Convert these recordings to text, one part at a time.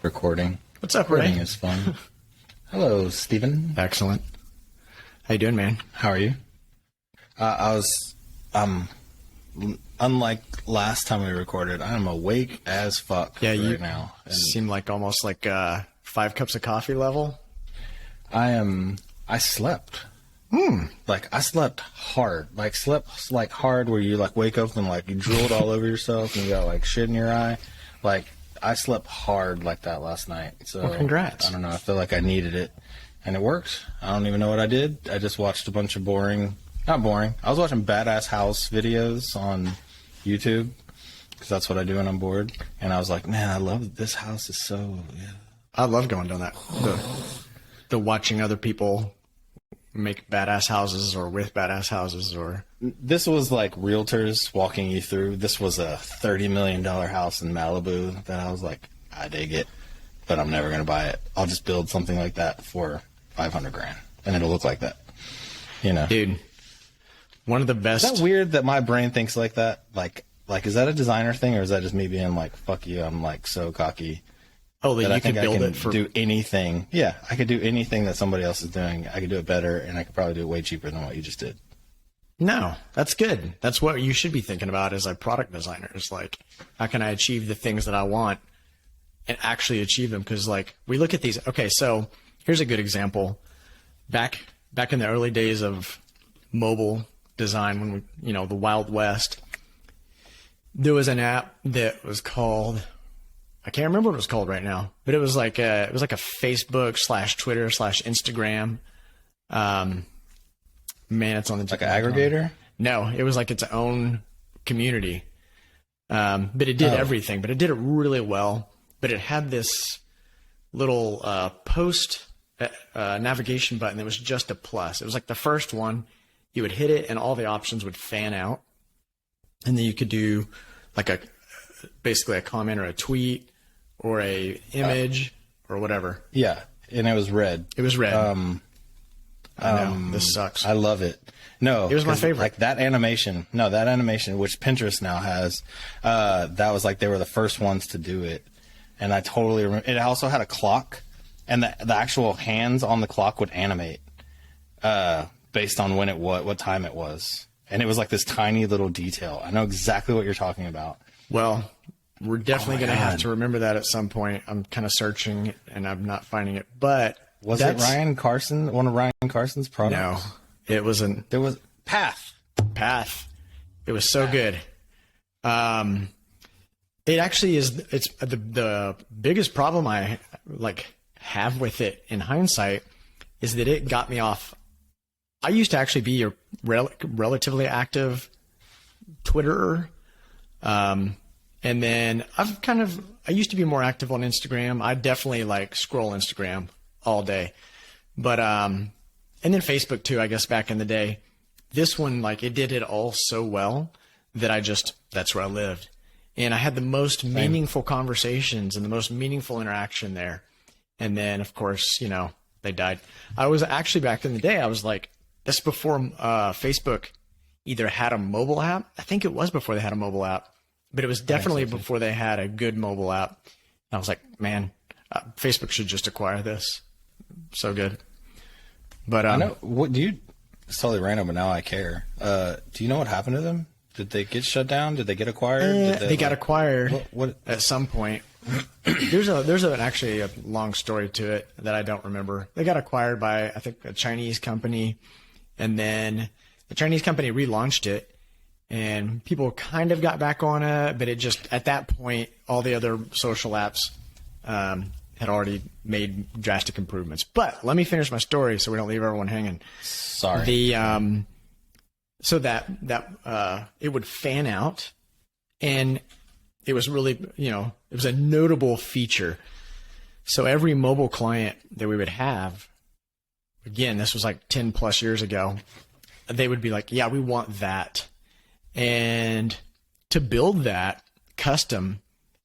Recording. What's up, Recording Ray? is fun. Hello, Steven. Excellent. How you doing, man? How are you? I was, unlike last time we recorded, I'm awake as fuck right now. You seem like almost like 5 cups of coffee level. I slept. Like, I slept hard. Like, slept, like, hard where you, like, wake up and, like, you drooled all over yourself and you got, like, shit in your eye. Like, I slept hard like that last night. So, well, congrats. I don't know. I feel like I needed it. And it worked. I don't even know what I did. I just watched a bunch of not boring. I was watching Badass House videos on YouTube because that's what I do when I'm bored. And I was like, man, I love this house. Is so, yeah. I love going down that. The watching other people make badass houses or with badass houses or. This was like realtors walking you through. This was a $30 million house in Malibu that I was like, I dig it, but I'm never going to buy it. I'll just build something like that for $500,000 and it'll look like that. You know, dude, one of the best. Is that weird that my brain thinks like that? Like, is that a designer thing or is that just me being like, fuck you, I'm like so cocky? Oh, that you can build it for. Do anything. Yeah, I could do anything that somebody else is doing. I could do it better, and I could probably do it way cheaper than what you just did. No, that's good. That's what you should be thinking about as like product designers. Like, how can I achieve the things that I want and actually achieve them? Because like we look at these. Okay, so here's a good example. Back in the early days of mobile design, when we, the Wild West, there was an app that was called. I can't remember what it was called right now, but it was like a Facebook / Twitter / Instagram. Man, it's on the like an aggregator. No, it was like its own community. But it did everything. But it did it really well. But it had this little post navigation button that was just a plus. It was like the first one. You would hit it, and all the options would fan out, and then you could do like basically a comment or a tweet or a image or whatever. Yeah, and it was red. It was red. I know, this sucks. I love it. No, it was my favorite. Like that animation. No, that animation, which Pinterest now has, that was like they were the first ones to do it, and I totally remember. It also had a clock, and the actual hands on the clock would animate based on what time it was, and it was like this tiny little detail. I know exactly what you're talking about. Well, we're definitely going to have to remember that at some point. I'm kind of searching and I'm not finding it. But was it Ryan Carson, one of Ryan Carson's products? No, it wasn't. There was Path. It was so good. It actually is. It's the biggest problem I have with it in hindsight is that it got me off. I used to actually be a relatively active Twitterer. And then I used to be more active on Instagram. I definitely scroll Instagram all day, but, and then Facebook too, I guess back in the day. This one, it did it all so well that that's where I lived. And I had the most meaningful conversations and the most meaningful interaction there. And then of course, they died. I was actually back in the day, I was this before, Facebook either had a mobile app. I think it was before they had a mobile app. But it was definitely before they had a good mobile app. And I was like, man, Facebook should just acquire this. So good. But I know. What do you? It's totally random, but now I care. Do you know what happened to them? Did they get shut down? Did they get acquired? They got acquired what? At some point. There's actually a long story to it that I don't remember. They got acquired by, I think, a Chinese company, and then the Chinese company relaunched it. And people kind of got back on it, but it just, at that point, all the other social apps had already made drastic improvements. But let me finish my story so we don't leave everyone hanging. Sorry. So that it would fan out, and it was really, it was a notable feature. So every mobile client that we would have, again, this was 10 plus years ago, they would be like, yeah, we want that. And to build that custom,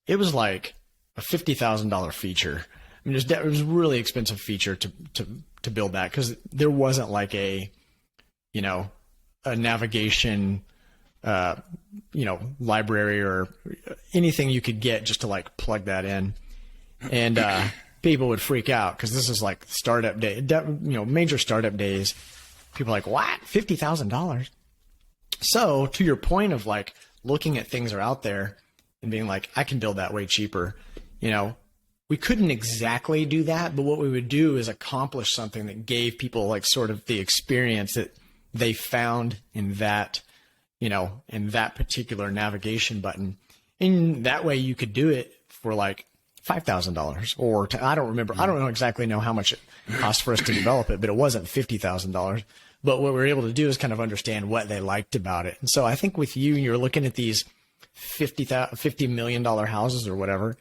it was like a $50,000 feature. I mean, it was a really expensive feature to to build that, because there wasn't like a navigation, library or anything you could get just to like plug that in. And people would freak out because this is like startup day, major startup days. People are like, what? $50,000? So to your point of like looking at things that are out there and being like, I can build that way cheaper, we couldn't exactly do that, but what we would do is accomplish something that gave people like sort of the experience that they found in that, in that particular navigation button. And that way you could do it for like $5,000 or I don't know exactly how much it cost for us to develop it, but it wasn't $50,000. But what we were able to do is kind of understand what they liked about it. And so I think with you're looking at these $50 million houses or whatever,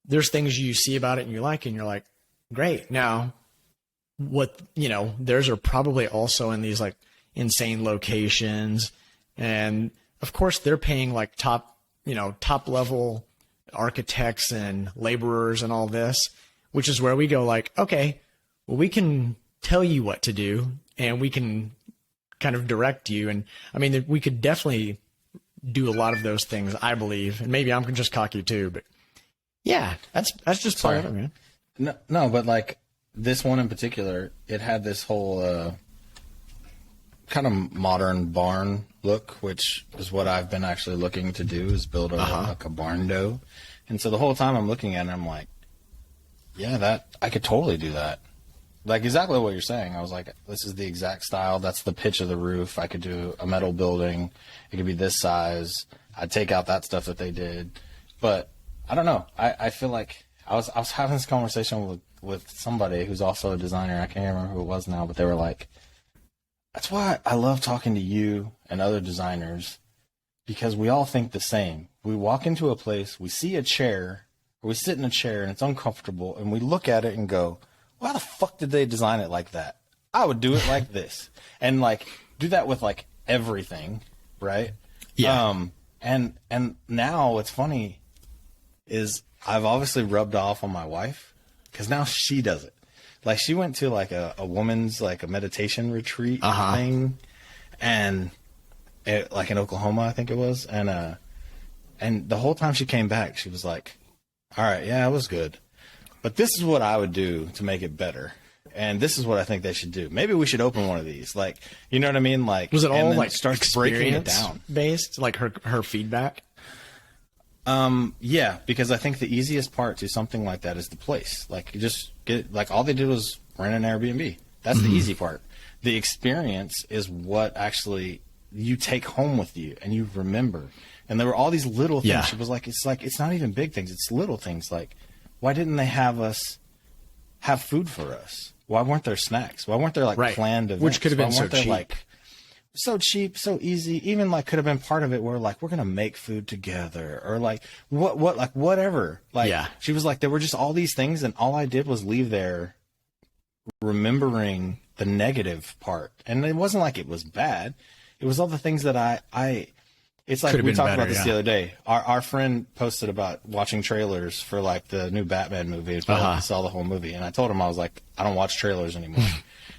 there's things you see about it and you like, and you're like, great. Now theirs are probably also in these like insane locations. And of course they're paying like top level architects and laborers and all this, which is where we go like, okay, well, we can tell you what to do and we can kind of direct you. And I mean, we could definitely do a lot of those things, I believe. And maybe I'm just cocky too, but yeah, that's just part of it, man. No, but like this one in particular, it had this whole kind of modern barn look, which is what I've been actually looking to do, is build like a barn dough. And so the whole time I'm looking at it, I'm like, yeah, I could totally do that. Like exactly what you're saying. I was like, this is the exact style. That's the pitch of the roof. I could do a metal building. It could be this size. I'd take out that stuff that they did. But I don't know. I feel like I was having this conversation with somebody who's also a designer. I can't remember who it was now, but they were like, that's why I love talking to you and other designers, because we all think the same. We walk into a place, we see a chair, or we sit in a chair and it's uncomfortable, and we look at it and go, why the fuck did they design it like that? I would do it like this. And like do that with like everything, right? Yeah. And now what's funny is I've obviously rubbed off on my wife, because now she does it. Like she went to like a woman's like a meditation retreat thing, and like in Oklahoma, I think it was. And the whole time she came back, she was like, all right, yeah, it was good, but this is what I would do to make it better. And this is what I think they should do. Maybe we should open one of these. Like, you know what I mean? Like, was it all like starts breaking it down based, like her feedback? Yeah, because I think the easiest part to something like that is the place. Like you just get, like all they did was rent an Airbnb. That's the easy part. The experience is what actually you take home with you and you remember. And there were all these little things. Yeah. She was like, it's not even big things. It's little things. Like, why didn't they have us have food for us? Why weren't there snacks? Why weren't there like planned events? Which could have been so cheap. Like, so cheap, so easy. Even like could have been part of it where like we're gonna make food together, or like what like whatever. Like she was like, there were just all these things, and all I did was leave there remembering the negative part. And it wasn't like it was bad. It was all the things that I it's like we talked about this the other day. Our friend posted about watching trailers for like the new Batman movie. He saw the whole movie, and I told him, I was like, I don't watch trailers anymore.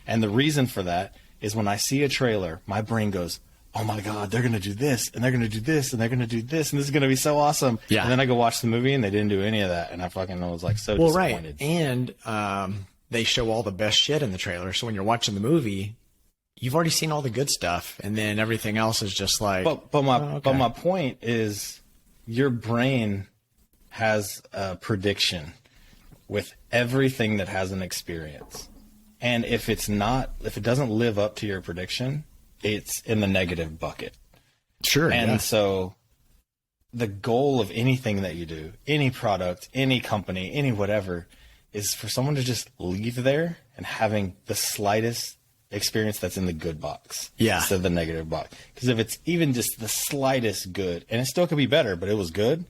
And the reason for that is when I see a trailer, my brain goes, oh my God, they're going to do this, and they're going to do this, and they're going to do this, and this is going to be so awesome. Yeah. And then I go watch the movie, and they didn't do any of that, and I fucking was like so disappointed. Right. And they show all the best shit in the trailer, so when you're watching the movie, you've already seen all the good stuff, and then everything else is just like. But my point is, your brain has a prediction with everything that has an experience. And if it doesn't live up to your prediction, it's in the negative bucket. Sure. And so the goal of anything that you do, any product, any company, any whatever, is for someone to just leave there and having the slightest experience that's in the good box. Yeah. Instead of the negative box. Because if it's even just the slightest good, and it still could be better, but it was good,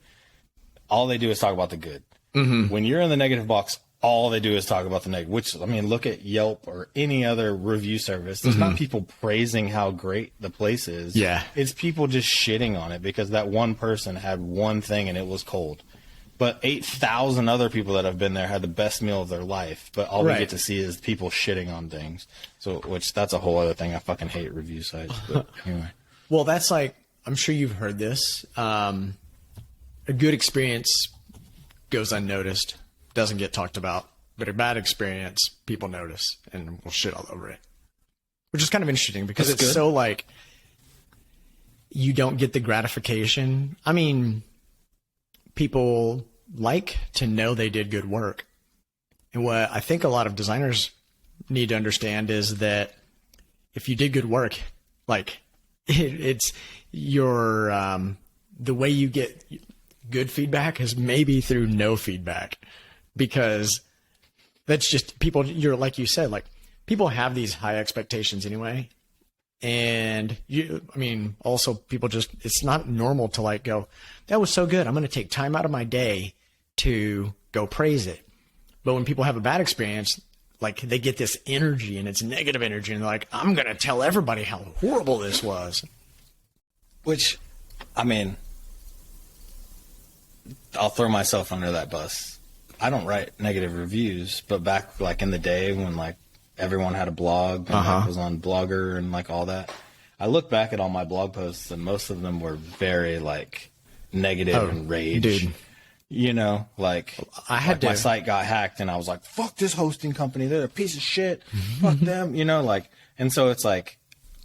all they do is talk about the good. Mm-hmm. When you're in the negative box, all they do is talk about the negative, which, I mean, look at Yelp or any other review service. There's not people praising how great the place is. Yeah. It's people just shitting on it because that one person had one thing and it was cold. but 8,000 other people that have been there had the best meal of their life. But all we Right. get to see is people shitting on things. So, which that's a whole other thing. I fucking hate review sites. But anyway, Well, that's like, I'm sure you've heard this. A good experience goes unnoticed, doesn't get talked about, but a bad experience, people notice and will shit all over it. Which is kind of interesting because That's it's good. so like, you don't get the gratification. I mean, people like to know they did good work. And what I think a lot of designers need to understand is that if you did good work, like it's your, the way you get good feedback is maybe through no feedback, because that's just people, you're like you said, like people have these high expectations anyway. And I mean, also people just, it's not normal to like go, that was so good, I'm going to take time out of my day to go praise it. But when people have a bad experience, like they get this energy and it's negative energy and they're like, I'm going to tell everybody how horrible this was. which, I mean, I'll throw myself under that bus. I don't write negative reviews, but back like in the day when like everyone had a blog and like, was on Blogger and like all that, I look back at all my blog posts and most of them were very like negative and rage. Dude. You know, like I had my to- site got hacked and I was like, fuck this hosting company. They're a piece of shit. Fuck them. You know, like, and so it's like,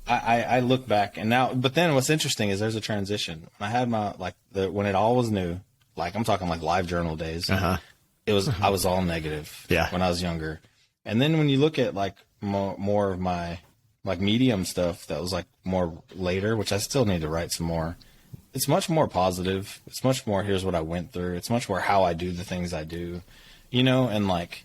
I look back and now, but then what's interesting is there's a transition. When I had my, like when it all was new, like I'm talking like live journal days, it was, I was all negative Yeah. when I was younger. And then when you look at like more of my like Medium stuff that was like more later, which I still need to write some more. It's much more positive. It's much more, here's what I went through. It's much more how I do the things I do, you know? And like,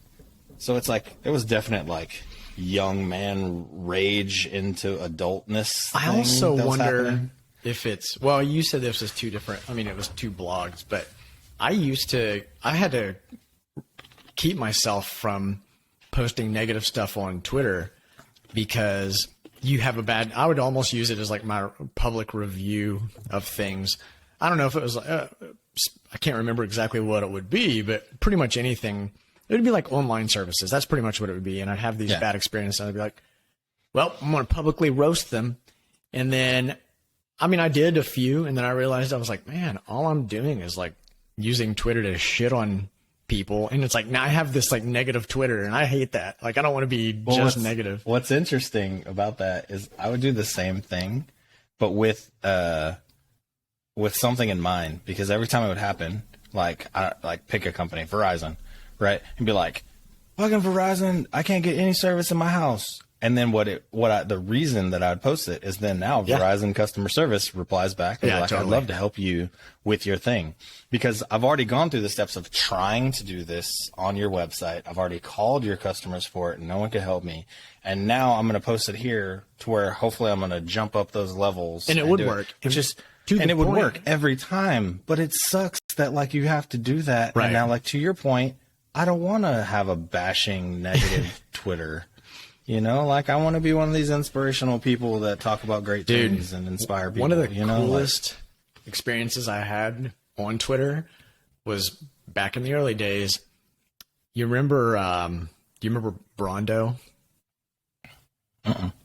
so it's like, it was definite like young man rage into adultness. I thing also that was wonder happening. if it's, well, you said this was two different, I mean, it was two blogs, but I had to keep myself from posting negative stuff on Twitter because you have a bad, I would almost use it as like my public review of things. I don't know if it was, I can't remember exactly what it would be, but pretty much anything. It would be like online services. That's pretty much what it would be. And I'd have these Yeah. bad experiences and I'd be like, well, I'm going to publicly roast them. And then, I mean, I did a few and then I realized I was like, man, all I'm doing is like using Twitter to shit on people. And it's like, now I have this like negative Twitter and I hate that. Like, I don't want to be just what's- negative. What's interesting about that is I would do the same thing, but with something in mind, because every time it would happen, like I like pick a company, Verizon, right? And be like, fucking Verizon, I can't get any service in my house. And then the reason that I would post it is then now Yeah. Verizon customer service replies back and Yeah, be like, totally. I'd love to help you with your thing, because I've already gone through the steps of trying to do this on your website. I've already called your customers for it and no one could help me. And now I'm going to post it here to where hopefully I'm going to jump up those levels. And it would do work. It's just, To the and it would point- work every time, but it sucks that like you have to do that. Right. And now, like to your point, I don't want to have a bashing negative Twitter. You know, like I want to be one of these inspirational people that talk about great Dude, things and inspire people. One of the you know, like- coolest experiences I had on Twitter was back in the early days. You remember Brondo?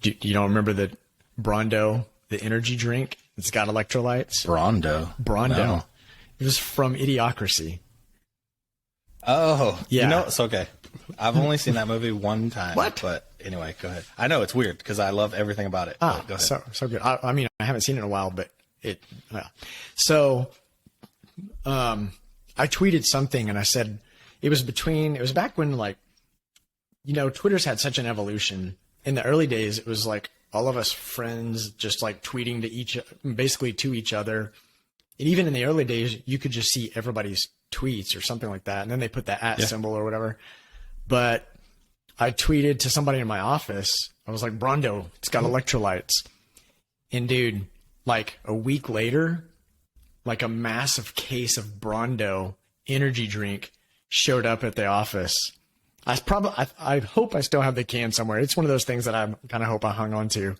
You don't remember the Brondo, the energy drink? It's got electrolytes. Brondo. Brondo. No. It was from Idiocracy. Oh, Yeah. You know, it's okay. I've only seen that movie one time. What? But anyway, go ahead. I know it's weird because I love everything about it. Ah, but go ahead. so good. I mean, I haven't seen it in a while, but so I tweeted something and I said it was back when like, you know, Twitter's had such an evolution. In the early days, it was like all of us friends just like tweeting to each other. And even in the early days, you could just see everybody's tweets or something like that. And then they put the @ symbol or whatever. But I tweeted to somebody in my office. I was like, Brondo, it's got electrolytes. And dude, like a week later, like a massive case of Brondo energy drink showed up at the office. I hope I still have the can somewhere. It's one of those things that I kind of hope I hung on to.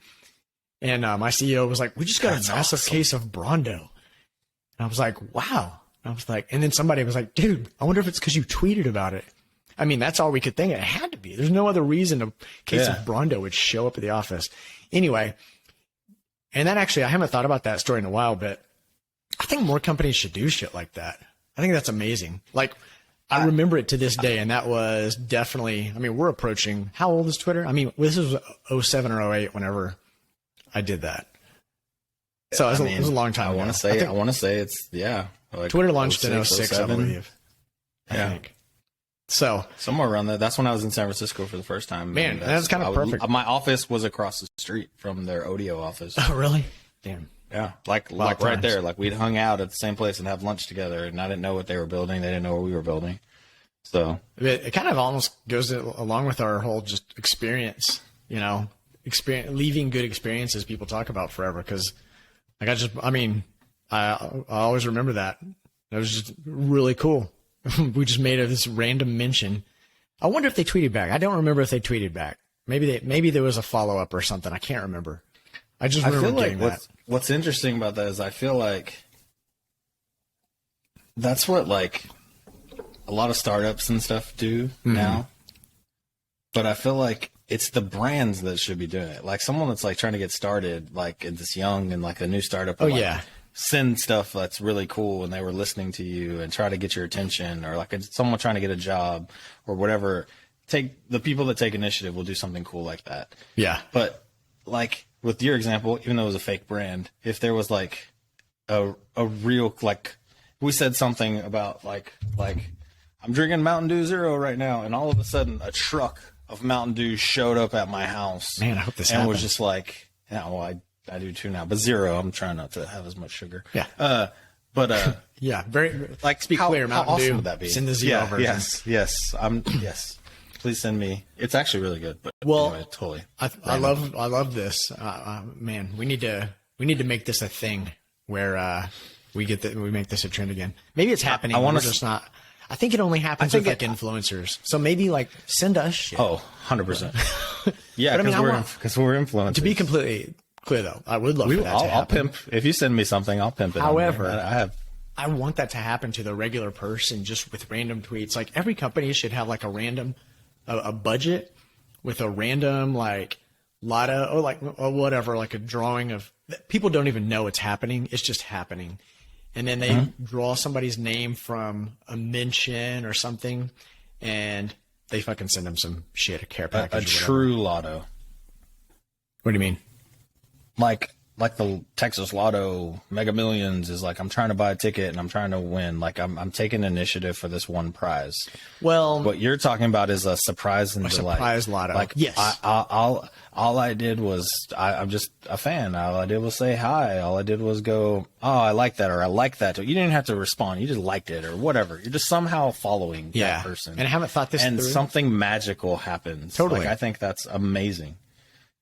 And my CEO was like, we just got That's a massive awesome. case of Brondo. And I was like, wow, I was like, and then somebody was like, dude, I wonder if it's because you tweeted about it. I mean, that's all we could think. It had to be. There's no other reason a case of Brawndo would show up at the office. Anyway, and that actually, I haven't thought about that story in a while, but I think more companies should do shit like that. I think that's amazing. Like, I remember it to this day, and that was definitely, I mean, we're approaching, how old is Twitter? I mean, this was 07 or 08 whenever I did that. So it was a long time ago. I want to say it's, like Twitter launched in 06, I believe. I think. So somewhere around there. That's when I was in San Francisco for the first time. Man, that's kind of perfect. My office was across the street from their Odeo office. Oh, really? Damn. Yeah, like right there. Like we'd hung out at the same place and have lunch together, and I didn't know what they were building. They didn't know what we were building. So it kind of almost goes along with our whole just experience, leaving good experiences people talk about forever. Because I always remember that. That was just really cool. We just made this random mention. I wonder if they tweeted back. I don't remember if they tweeted back. Maybe there was a follow up or something. I can't remember. I just remember getting that. What's interesting about that is I feel like that's what like a lot of startups and stuff do now. But I feel like it's the brands that should be doing it. Like someone that's like trying to get started, like this young and like a new startup. Oh, like, send stuff that's really cool and they were listening to you and try to get your attention, or like someone trying to get a job or whatever. The people that take initiative will do something cool like that. Yeah. But like with your example, even though it was a fake brand, if there was like a real, like we said something about like I'm drinking Mountain Dew Zero right now, and all of a sudden a truck of Mountain Dew showed up at my house. Man, I hope this and happens. was just like, yeah, well, I do too now, but Zero, I'm trying not to have as much sugar. Yeah. Yeah, very like speak clear. Mountain how awesome Dew. Would that be? Send the Zero version. Yes. Yes. Please send me. It's actually really good. But anyway, totally. I love this. Man, we need to make this a thing where we make this a trend again. Maybe it's happening. We're just not. I think it only happens with like influencers. So maybe like send us shit. Oh, 100%. Yeah, because we're influencers. To be completely clear though, I would love for that to happen. I'll pimp. If you send me something, I'll pimp it. However, I want that to happen to the regular person just with random tweets. Like every company should have like a random a budget with a random like lotto or whatever, like a drawing of people don't even know it's happening. It's just happening. And then they draw somebody's name from a mention or something, and they fucking send them some shit, a care package. A true lotto. What do you mean? Like the Texas Lotto Mega Millions is like, I'm trying to buy a ticket and I'm trying to win. Like I'm taking initiative for this one prize. Well, what you're talking about is a surprise and delight. Surprise lotto. Like yes. All I did was I'm just a fan. All I did was say hi. All I did was go, oh, I like that, or I like that. You didn't have to respond. You just liked it or whatever. You're just somehow following that person. And I haven't thought this and through. Something magical happens. Totally. Like, I think that's amazing.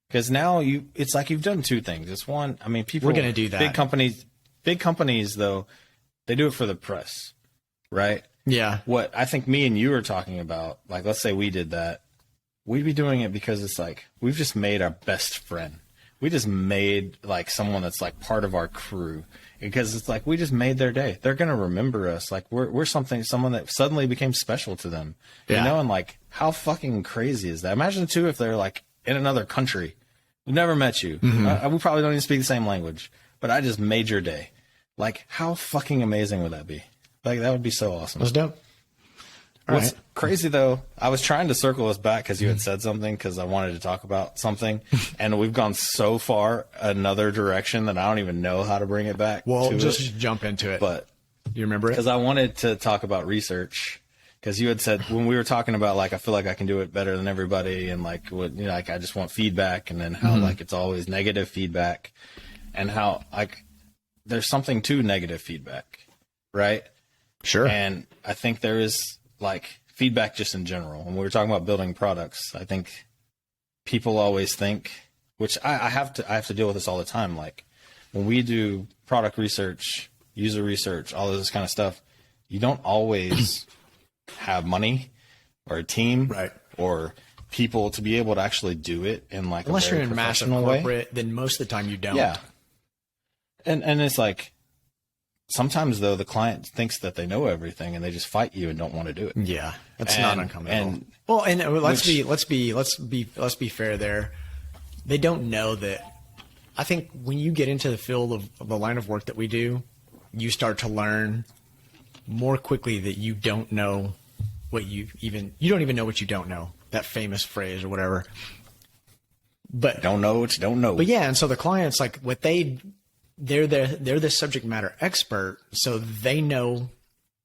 Because now it's like you've done two things. It's one, I mean, people. We're going to do that. Big companies, though, they do it for the press, right? Yeah. What I think me and you are talking about, like, let's say we did that, we'd be doing it because it's like we've just made our best friend. We just made like someone that's like part of our crew, because it's like we just made their day. They're going to remember us. Like we're someone that suddenly became special to them, you know? And like, how fucking crazy is that? Imagine too if they're like in another country. We've never met you. We probably don't even speak the same language, but I just made your day. Like, how fucking amazing would that be? Like, that would be so awesome. That's dope. What's crazy, though, I was trying to circle us back because you had said something, because I wanted to talk about something, and we've gone so far another direction that I don't even know how to bring it back. Well, just jump into it. But you remember it? Because I wanted to talk about research. Because you had said, when we were talking about, like, I feel like I can do it better than everybody, and like, what, you know, like, I just want feedback, and then how like it's always negative feedback, and how like there's something to negative feedback, right? Sure. And I think there is like feedback just in general. When we were talking about building products, I think people always think, which I have to deal with this all the time. Like when we do product research, user research, all of this kind of stuff, you don't always have money or a team, right, or people to be able to actually do it in like unless a very you're in massive corporate, then most of the time you don't. Yeah. And it's like sometimes though, the client thinks that they know everything and they just fight you and don't want to do it. Yeah, that's not uncommon at all. And Well, and let's be fair there. They don't know that. I think when you get into the field of the line of work that we do, you start to learn more quickly that you don't know what you don't even know what you don't know. That famous phrase or whatever. But don't know what you don't know. But yeah, and so the clients, like, they're the subject matter expert, so they know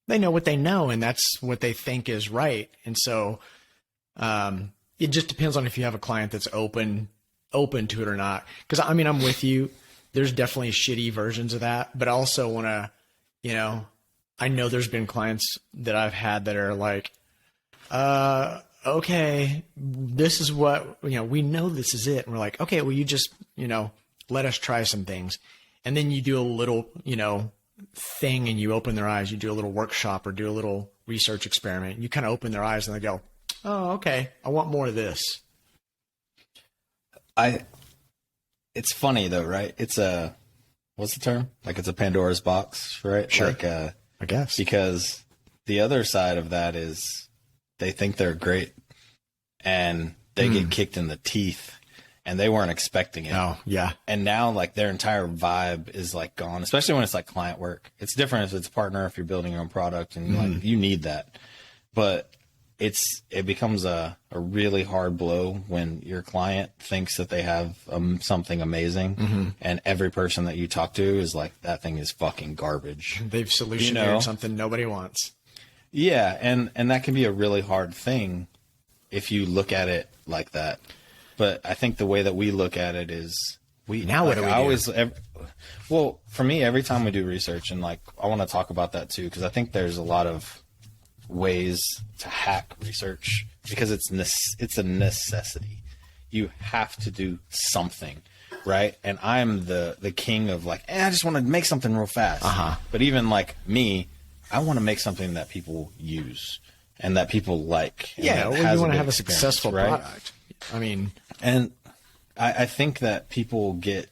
what they know, and that's what they think is right. And so it just depends on if you have a client that's open to it or not. Because I mean, I'm with you. There's definitely shitty versions of that, but I also want to, I know there's been clients that I've had that are like, okay, this is what, we know this is it. And we're like, okay, well, you just, let us try some things. And then you do a little, thing and you open their eyes. You do a little workshop or do a little research experiment. You kind of open their eyes and they go, oh, okay, I want more of this. It's funny though, right? It's what's the term? Like it's a Pandora's box, right? Sure. Like, I guess. Because the other side of that is they think they're great and they get kicked in the teeth and they weren't expecting it. Oh, yeah. And now like their entire vibe is like gone, especially when it's like client work. It's different if it's a partner, if you're building your own product and like you need that. But it becomes a really hard blow when your client thinks that they have something amazing and every person that you talk to is like, that thing is fucking garbage. They've solutioned something nobody wants. Yeah. And that can be a really hard thing if you look at it like that. But I think the way that we look at it is what do we do? Well, for me, every time we do research, and like I want to talk about that too, because I think there's a lot of ways to hack research because it's a necessity. You have to do something, right? And I'm the king of like, I just want to make something real fast. But even like me, I want to make something that people use and that people like. Yeah, well, you want to have a successful product. I mean, and I think that people get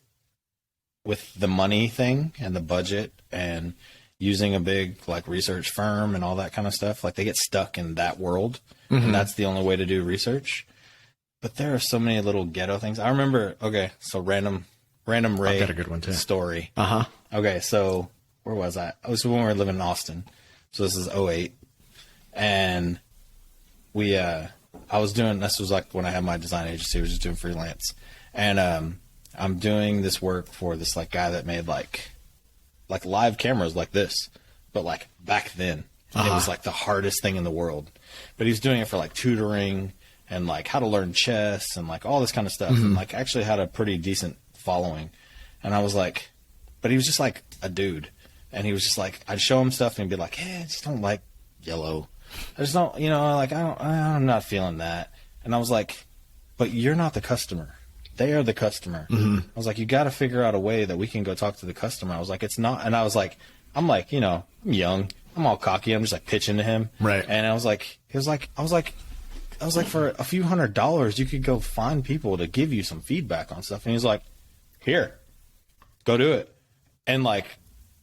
with the money thing and the budget and using a big like research firm and all that kind of stuff, like they get stuck in that world and that's the only way to do research. But there are so many little ghetto things. I remember, so random Ray I've got a good one too. Story. Okay, so where was I? I was when we were living in Austin. So this is 2008. And this was like when I had my design agency, I was just doing freelance. And I'm doing this work for this like guy that made like live cameras like this, but like back then. And it was like the hardest thing in the world. But he was doing it for like tutoring and like how to learn chess and like all this kind of stuff. And like actually had a pretty decent following. And I was like, but he was just like a dude. And he was just like, I'd show him stuff and he'd be like, hey, I just don't like yellow. I just don't, like, I'm not feeling that. And I was like, but you're not the customer. They are the customer. I was like, you got to figure out a way that we can go talk to the customer. I was like, it's not. And I was like, I'm young. I'm all cocky. I'm just like pitching to him. Right. And I was like, I was like, for a few $100s, you could go find people to give you some feedback on stuff. And he was like, here, go do it. And like,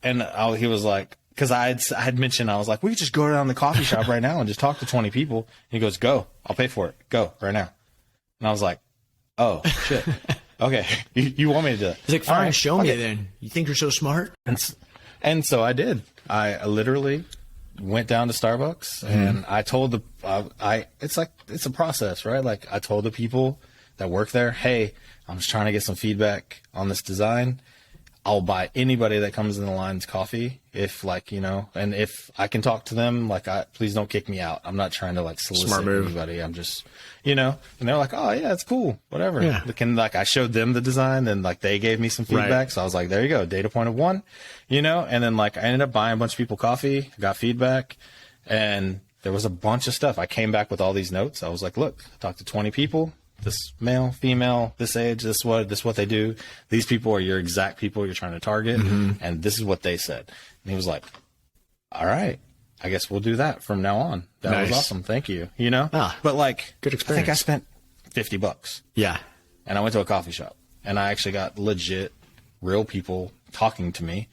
he was like, because I had mentioned, I was like, we could just go down to the coffee shop right now and just talk to 20 people. And he goes, go, I'll pay for it. Go right now. And I was like, oh shit. Okay. You want me to? He's like, fine, right, show me then. You think you're so smart? And so I did. I literally went down to Starbucks and I told it's a process, right? Like I told the people that work there, hey, I'm just trying to get some feedback on this design. I'll buy anybody that comes in the line's coffee if and if I can talk to them, please don't kick me out. I'm not trying to solicit anybody. I'm just, and they're like, oh yeah, it's cool. Whatever. Yeah. I showed them the design and they gave me some feedback. Right. So I was like, there you go. Data point of 1, and then I ended up buying a bunch of people coffee, got feedback, and there was a bunch of stuff. I came back with all these notes. I was like, look, I talked to 20 people. This male, female, this age, this what they do. These people are your exact people you're trying to target, and this is what they said. And he was like, "All right, I guess we'll do that from now on." That was awesome. Thank you. But good experience. I think I spent $50. Yeah, and I went to a coffee shop, and I actually got legit, real people talking to me,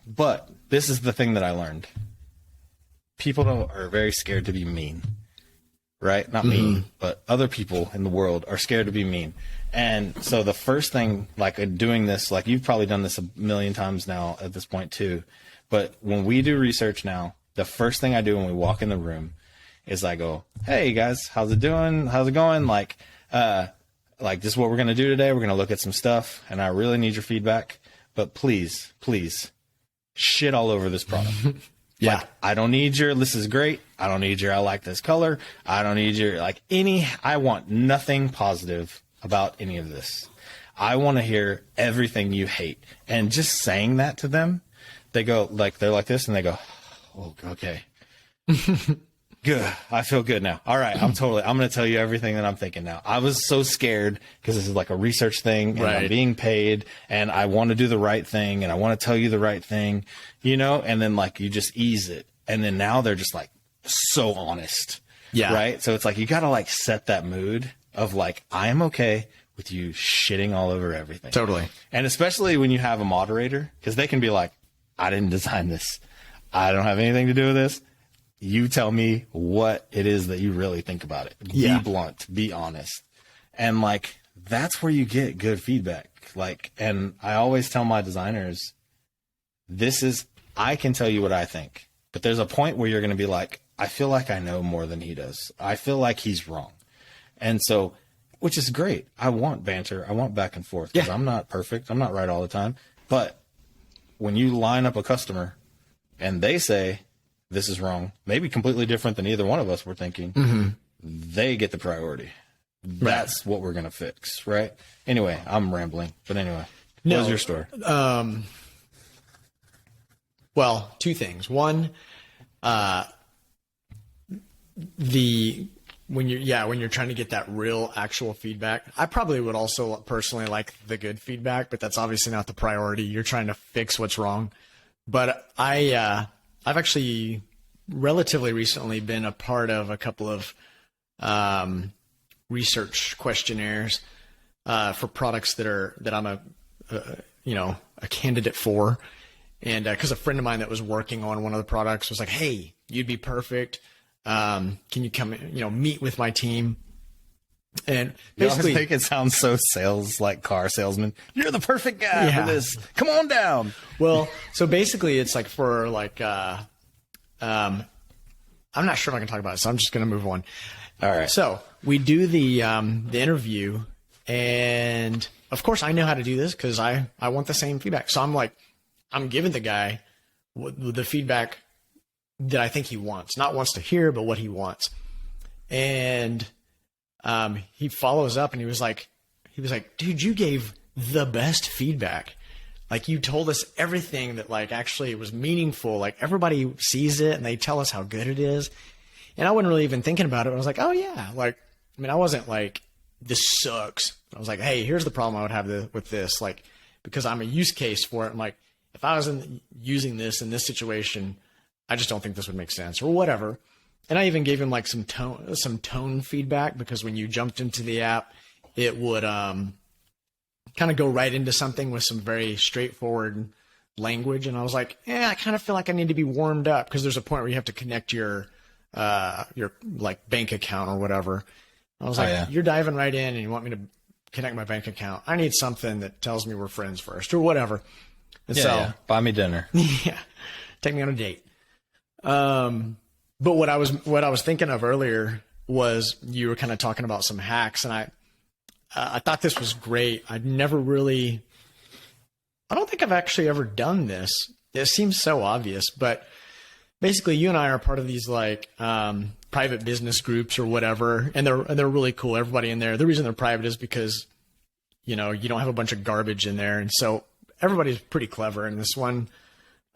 But this is the thing that I learned. People are very scared to be mean, right? Not me, but other people in the world are scared to be mean. And so the first thing, like doing this, like you've probably done this a million times now at this point too. But when we do research now, the first thing I do when we walk in the room is I go, hey guys, how's it doing? How's it going? Like this is what we're going to do today. We're going to look at some stuff and I really need your feedback, but please shit all over this product. Yeah. Like, I don't need your, this is great. I don't need your, I like this color. I don't need your, I want nothing positive about any of this. I want to hear everything you hate. And just saying that to them, they go like, they're like this and they go, oh, okay. Good. I feel good now. All right. I'm going to tell you everything that I'm thinking now. I was so scared because this is like a research thing and right. I'm being paid and I want to do the right thing and I want to tell you the right thing, and then like you just ease it. And then now they're just like so honest. Yeah. Right. So it's like, you got to like set that mood of like, I am okay with you shitting all over everything. Totally. And especially when you have a moderator, because they can be like, I didn't design this. I don't have anything to do with this. You tell me what it is that you really think about it. Yeah. Be blunt, be honest. And like, that's where you get good feedback. Like, and I always tell my designers, I can tell you what I think, but there's a point where you're going to be like, I feel like I know more than he does. I feel like he's wrong. And so, which is great. I want banter. I want back and forth because I'm not perfect. I'm not right all the time. But when you line up a customer and they say, this is wrong, maybe completely different than either one of us were thinking, they get the priority. That's what we're going to fix, right? Anyway, I'm rambling. But anyway, what was your story? Well, two things. One, when you're trying to get that real actual feedback, I probably would also personally like the good feedback, but that's obviously not the priority. You're trying to fix what's wrong. But I've actually relatively recently been a part of a couple of research questionnaires for products that I'm a candidate for, and because a friend of mine that was working on one of the products was like, "Hey, you'd be perfect. Can you come, meet with my team?" And basically, you always make it sound so like car salesman. You're the perfect guy for this. Come on down. Well, so basically, it's like for like, I'm not sure if I can talk about it, so I'm just going to move on. All right. So we do the interview, and of course, I know how to do this because I want the same feedback. So I'm giving the guy the feedback that I think he wants, not wants to hear, but what he wants. And he follows up and he was like, dude, you gave the best feedback. Like, you told us everything that like actually was meaningful. Like, everybody sees it and they tell us how good it is. And I wasn't really even thinking about it. I was like, oh yeah. Like, I mean, I wasn't like, this sucks. I was like, hey, here's the problem I would have with this. Like, because I'm a use case for it. I'm like, if I wasn't using this in this situation, I just don't think this would make sense or whatever. And I even gave him like some tone feedback, because when you jumped into the app, it would kind of go right into something with some very straightforward language. And I was like, I kind of feel like I need to be warmed up, because there's a point where you have to connect your like bank account or whatever. I was like, You're diving right in and you want me to connect my bank account. I need something that tells me we're friends first or whatever. And buy me dinner. Yeah. Take me on a date. But what I was thinking of earlier was, you were kind of talking about some hacks, and I thought this was great. I don't think I've actually ever done this. It seems so obvious, but basically you and I are part of these like, private business groups or whatever. And they're really cool. Everybody in there, the reason they're private is because, you don't have a bunch of garbage in there. And so everybody's pretty clever. And this one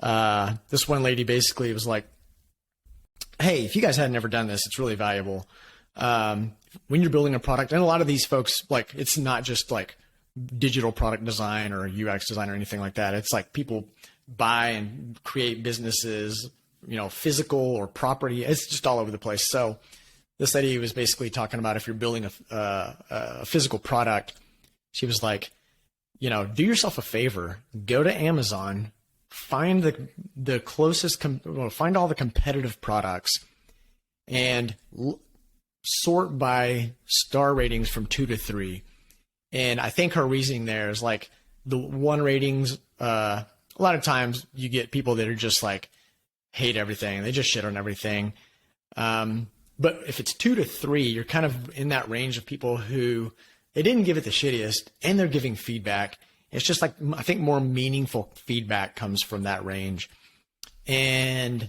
lady basically was like, hey, if you guys had never done this, it's really valuable. When you're building a product, and a lot of these folks, like, it's not just like digital product design or UX design or anything like that. It's like people buy and create businesses, physical or property. It's just all over the place. So this lady was basically talking about, if you're building a physical product, she was like, do yourself a favor, go to Amazon find the closest, find all the competitive products and sort by star ratings from 2 to 3. And I think her reasoning there is like the 1 ratings, a lot of times you get people that are just like hate everything. They just shit on everything. But if it's 2 to 3, you're kind of in that range of people who they didn't give it the shittiest and they're giving feedback. It's just like, I think more meaningful feedback comes from that range. And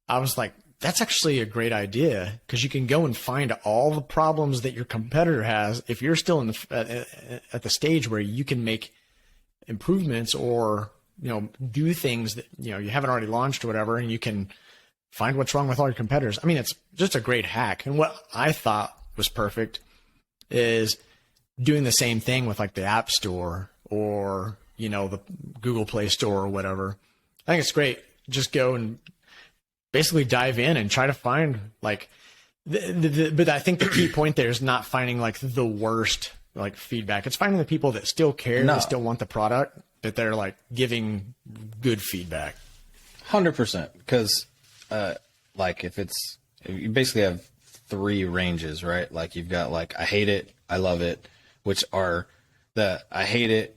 I was like, that's actually a great idea, because you can go and find all the problems that your competitor has if you're still in at the stage where you can make improvements or, do things that, you haven't already launched or whatever, and you can find what's wrong with all your competitors. I mean, it's just a great hack. And what I thought was perfect is doing the same thing with like the App Store or, the Google Play Store or whatever. I think it's great. Just go and basically dive in and try to find like, but I think the key point there is not finding like the worst like feedback. It's finding the people that still care, that still want the product, that they're like giving good feedback. 100%. Because like if you basically have 3 ranges, right? Like you've got like, I hate it, I love it, which are the I hate it,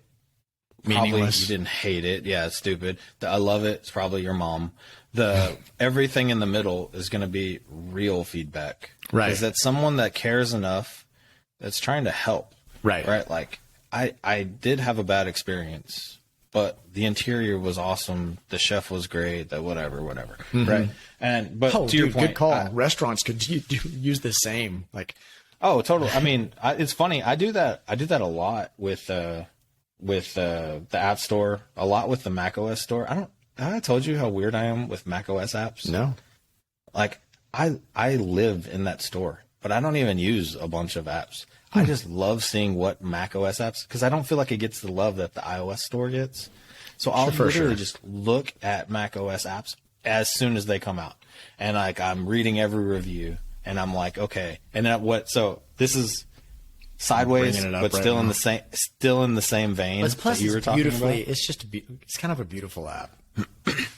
probably meaningless. you didn't hate it. Yeah, it's stupid. The I love it, it's probably your mom. The everything in the middle is going to be real feedback. Right. Because that's someone that cares enough that's trying to help. Right. Right. Like I did have a bad experience, but the interior was awesome. The chef was great. That whatever. Mm-hmm. Right. But to your point, good call. Restaurants could use the same. Like, oh, totally. I mean, it's funny. I do that a lot with the App Store, a lot with the macOS store. Have I told you how weird I am with macOS apps? No. Like I live in that store, but I don't even use a bunch of apps. I just love seeing what macOS apps, because I don't feel like it gets the love that the iOS store gets. So I'll literally just look at macOS apps as soon as they come out, and like I'm reading every review, and I'm like, okay, and then what? So this is sideways, but still in the same vein that you were talking about. It's just it's kind of a beautiful app.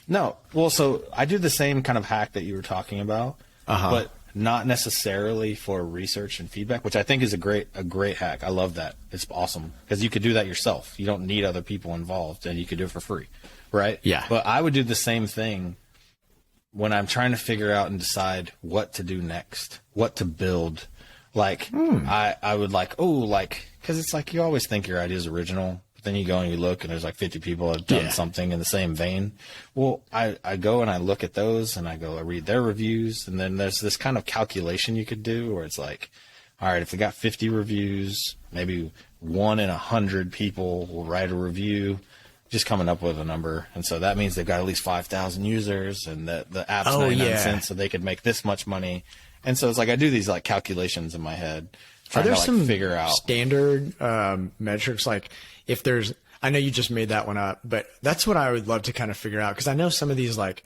No, well, so I do the same kind of hack that you were talking about, but not necessarily for research and feedback, which I think is a great hack. I love that. It's awesome because you could do that yourself. You don't need other people involved, and you could do it for free, right? Yeah. But I would do the same thing when I'm trying to figure out and decide what to do next, what to build. Like I would because it's like you always think your idea is original. Then you go and you look, and there's like 50 people that have done something in the same vein. Well, I go and I look at those, and I read their reviews, and then there's this kind of calculation you could do where it's like, all right, if we got 50 reviews, maybe 1 in 100 people will write a review, just coming up with a number. And so that means they've got at least 5,000 users, and the app's 99 cents, so they could make this much money. And so it's like I do these like calculations in my head, trying to like figure out standard metrics, like if there's, I know you just made that one up, but that's what I would love to kind of figure out. Cause I know some of these like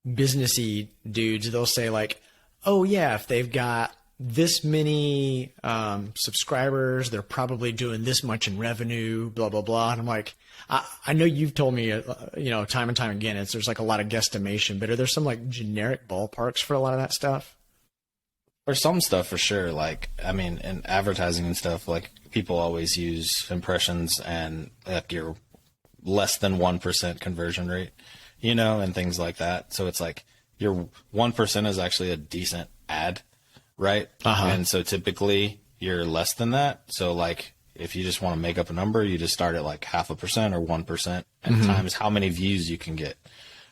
businessy dudes, they'll say like, oh yeah, if they've got this many subscribers, they're probably doing this much in revenue, blah, blah, blah. And I'm like, I know you've told me, time and time again, there's like a lot of guesstimation, but are there some like generic ballparks for a lot of that stuff? For some stuff, for sure. Like, I mean, in advertising and stuff, like people always use impressions and like your less than 1% conversion rate, and things like that. So it's like your 1% is actually a decent ad, right? And so typically you're less than that. So like if you just want to make up a number, you just start at like 0.5% or 1% and times how many views you can get.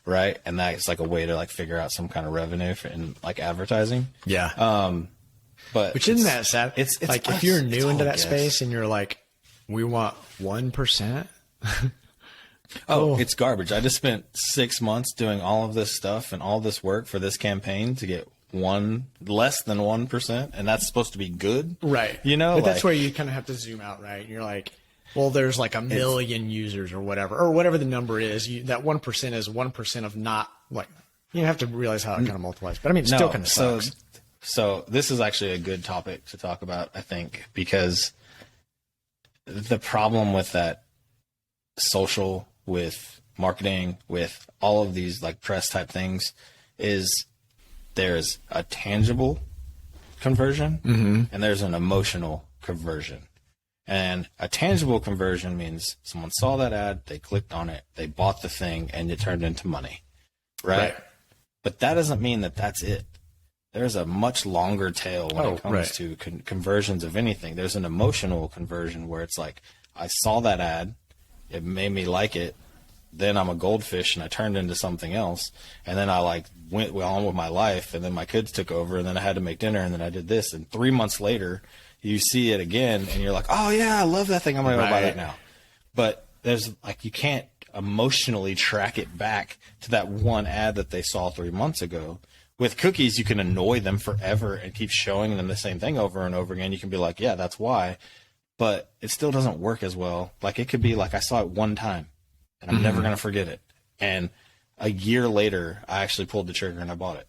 Right. And that's like a way to like figure out some kind of revenue in like advertising. Yeah. But which isn't that sad? It's like if you're new into that space and you're like, we want 1%. It's garbage. I just spent 6 months doing all of this stuff and all this work for this campaign to get less than 1%. And that's supposed to be good. Right. But that's where you kind of have to zoom out, right? And you're like, well, there's like 1 million users or whatever the number is. That 1% is 1% of not like, you have to realize how it kind of multiplies. But I mean, it still kind of sucks. So this is actually a good topic to talk about, I think, because the problem with that social with marketing, with all of these like press type things, is there's a tangible conversion and there's an emotional conversion. And a tangible conversion means someone saw that ad, they clicked on it, they bought the thing, and it turned into money, right? But that doesn't mean that that's it. There's a much longer tail when it comes to conversions of anything. There's an emotional conversion where it's like, I saw that ad, it made me like it, then I'm a goldfish and I turned into something else, and then I like went on with my life, and then my kids took over, and then I had to make dinner, and then I did this, and 3 months later you see it again and you're like, oh yeah, I love that thing, I'm gonna go buy that now. But there's like, you can't emotionally track it back to that one ad that they saw 3 months ago. With cookies, you can annoy them forever and keep showing them the same thing over and over again. You can be like, yeah, that's why, but it still doesn't work as well. Like, it could be like, I saw it one time and I'm never going to forget it. And a year later, I actually pulled the trigger and I bought it.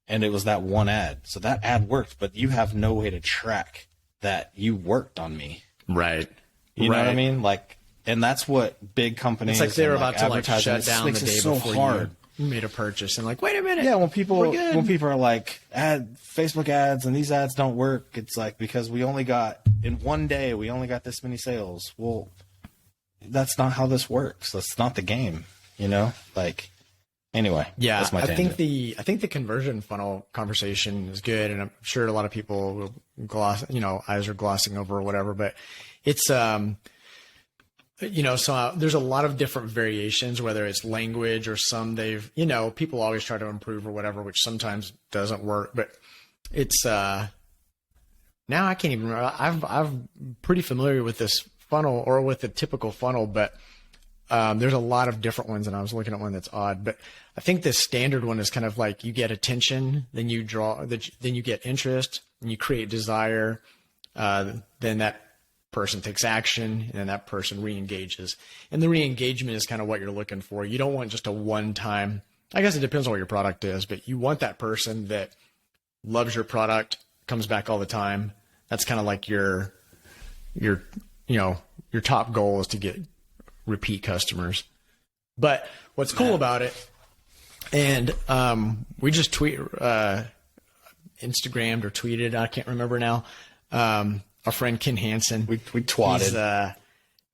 And it was that one ad. So that ad worked, but you have no way to track that you worked on me. Right. You know what I mean? Like, and that's what big companies, it's like they're about to like advertising, shut down the day so before hard. you made a purchase, and like, wait a minute. Yeah, when people are like, Facebook ads and these ads don't work, it's like, because we only got, in one day, we only got this many sales. Well, that's not how this works. That's not the game, you know? Like, anyway. Yeah, that's my tangent. I think the conversion funnel conversation is good, and I'm sure a lot of people will eyes are glossing over or whatever, but it's so there's a lot of different variations, whether it's language or some people always try to improve or whatever, which sometimes doesn't work, but it's now I can't even remember. I'm pretty familiar with this funnel, or with the typical funnel, but there's a lot of different ones, and I was looking at one that's odd, but I think the standard one is kind of like, you get attention, then you get interest, and you create desire, then that person takes action, and then that person re-engages. And the re-engagement is kind of what you're looking for. You don't want just a one-time, I guess it depends on what your product is, but you want that person that loves your product, comes back all the time. That's kind of like your top goal is to get repeat customers. But what's cool about it, and we just Instagrammed or tweeted, I can't remember now, our friend Ken Hansen. We twatted.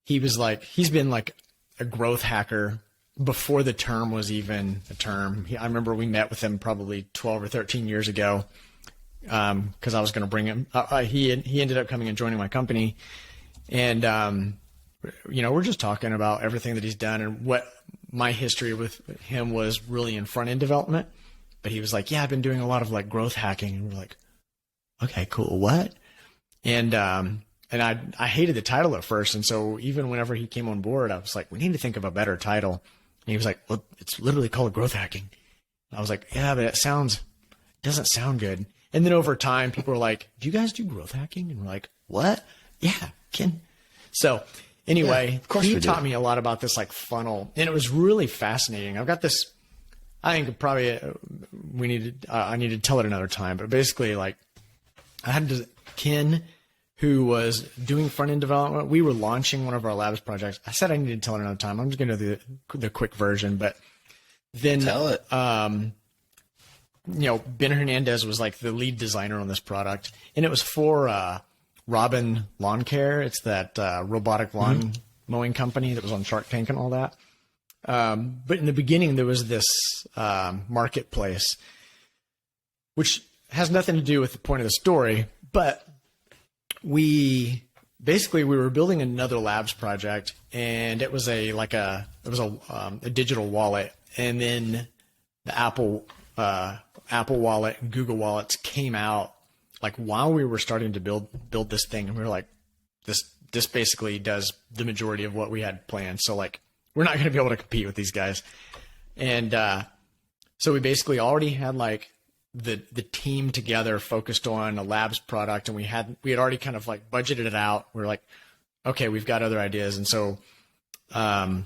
He's been like a growth hacker before the term was even a term. I remember we met with him probably 12 or 13 years ago, because I was going to bring him. He ended up coming and joining my company, and we're just talking about everything that he's done, and what my history with him was really in front end development. But he was like, yeah, I've been doing a lot of like growth hacking. And we're like, okay, cool. What? And I hated the title at first. And so even whenever he came on board, I was like, we need to think of a better title. And he was like, well, it's literally called growth hacking. And I was like, yeah, but it doesn't sound good. And then over time, people were like, do you guys do growth hacking? And we're like, what? Yeah, Ken. So anyway, of course he taught me a lot about this like funnel, and it was really fascinating. I've got this, I think probably I need to tell it another time, but basically like I had Ken, who was doing front end development. We were launching one of our labs projects. I said I needed to tell it another time. I'm just going to do the quick version, but then tell it. Ben Hernandez was like the lead designer on this product, and it was for Robin Lawn Care. It's that robotic lawn mowing company that was on Shark Tank and all that. But in the beginning, there was this marketplace, which has nothing to do with the point of the story, but we were building another labs project, and it was a digital wallet, and then the Apple Wallet and Google Wallets came out like while we were starting to build this thing, and we were like, this basically does the majority of what we had planned. So like, we're not going to be able to compete with these guys. And so we basically already had like the team together focused on a labs product, and we had already kind of like budgeted it out. We were like, okay, we've got other ideas. And so, but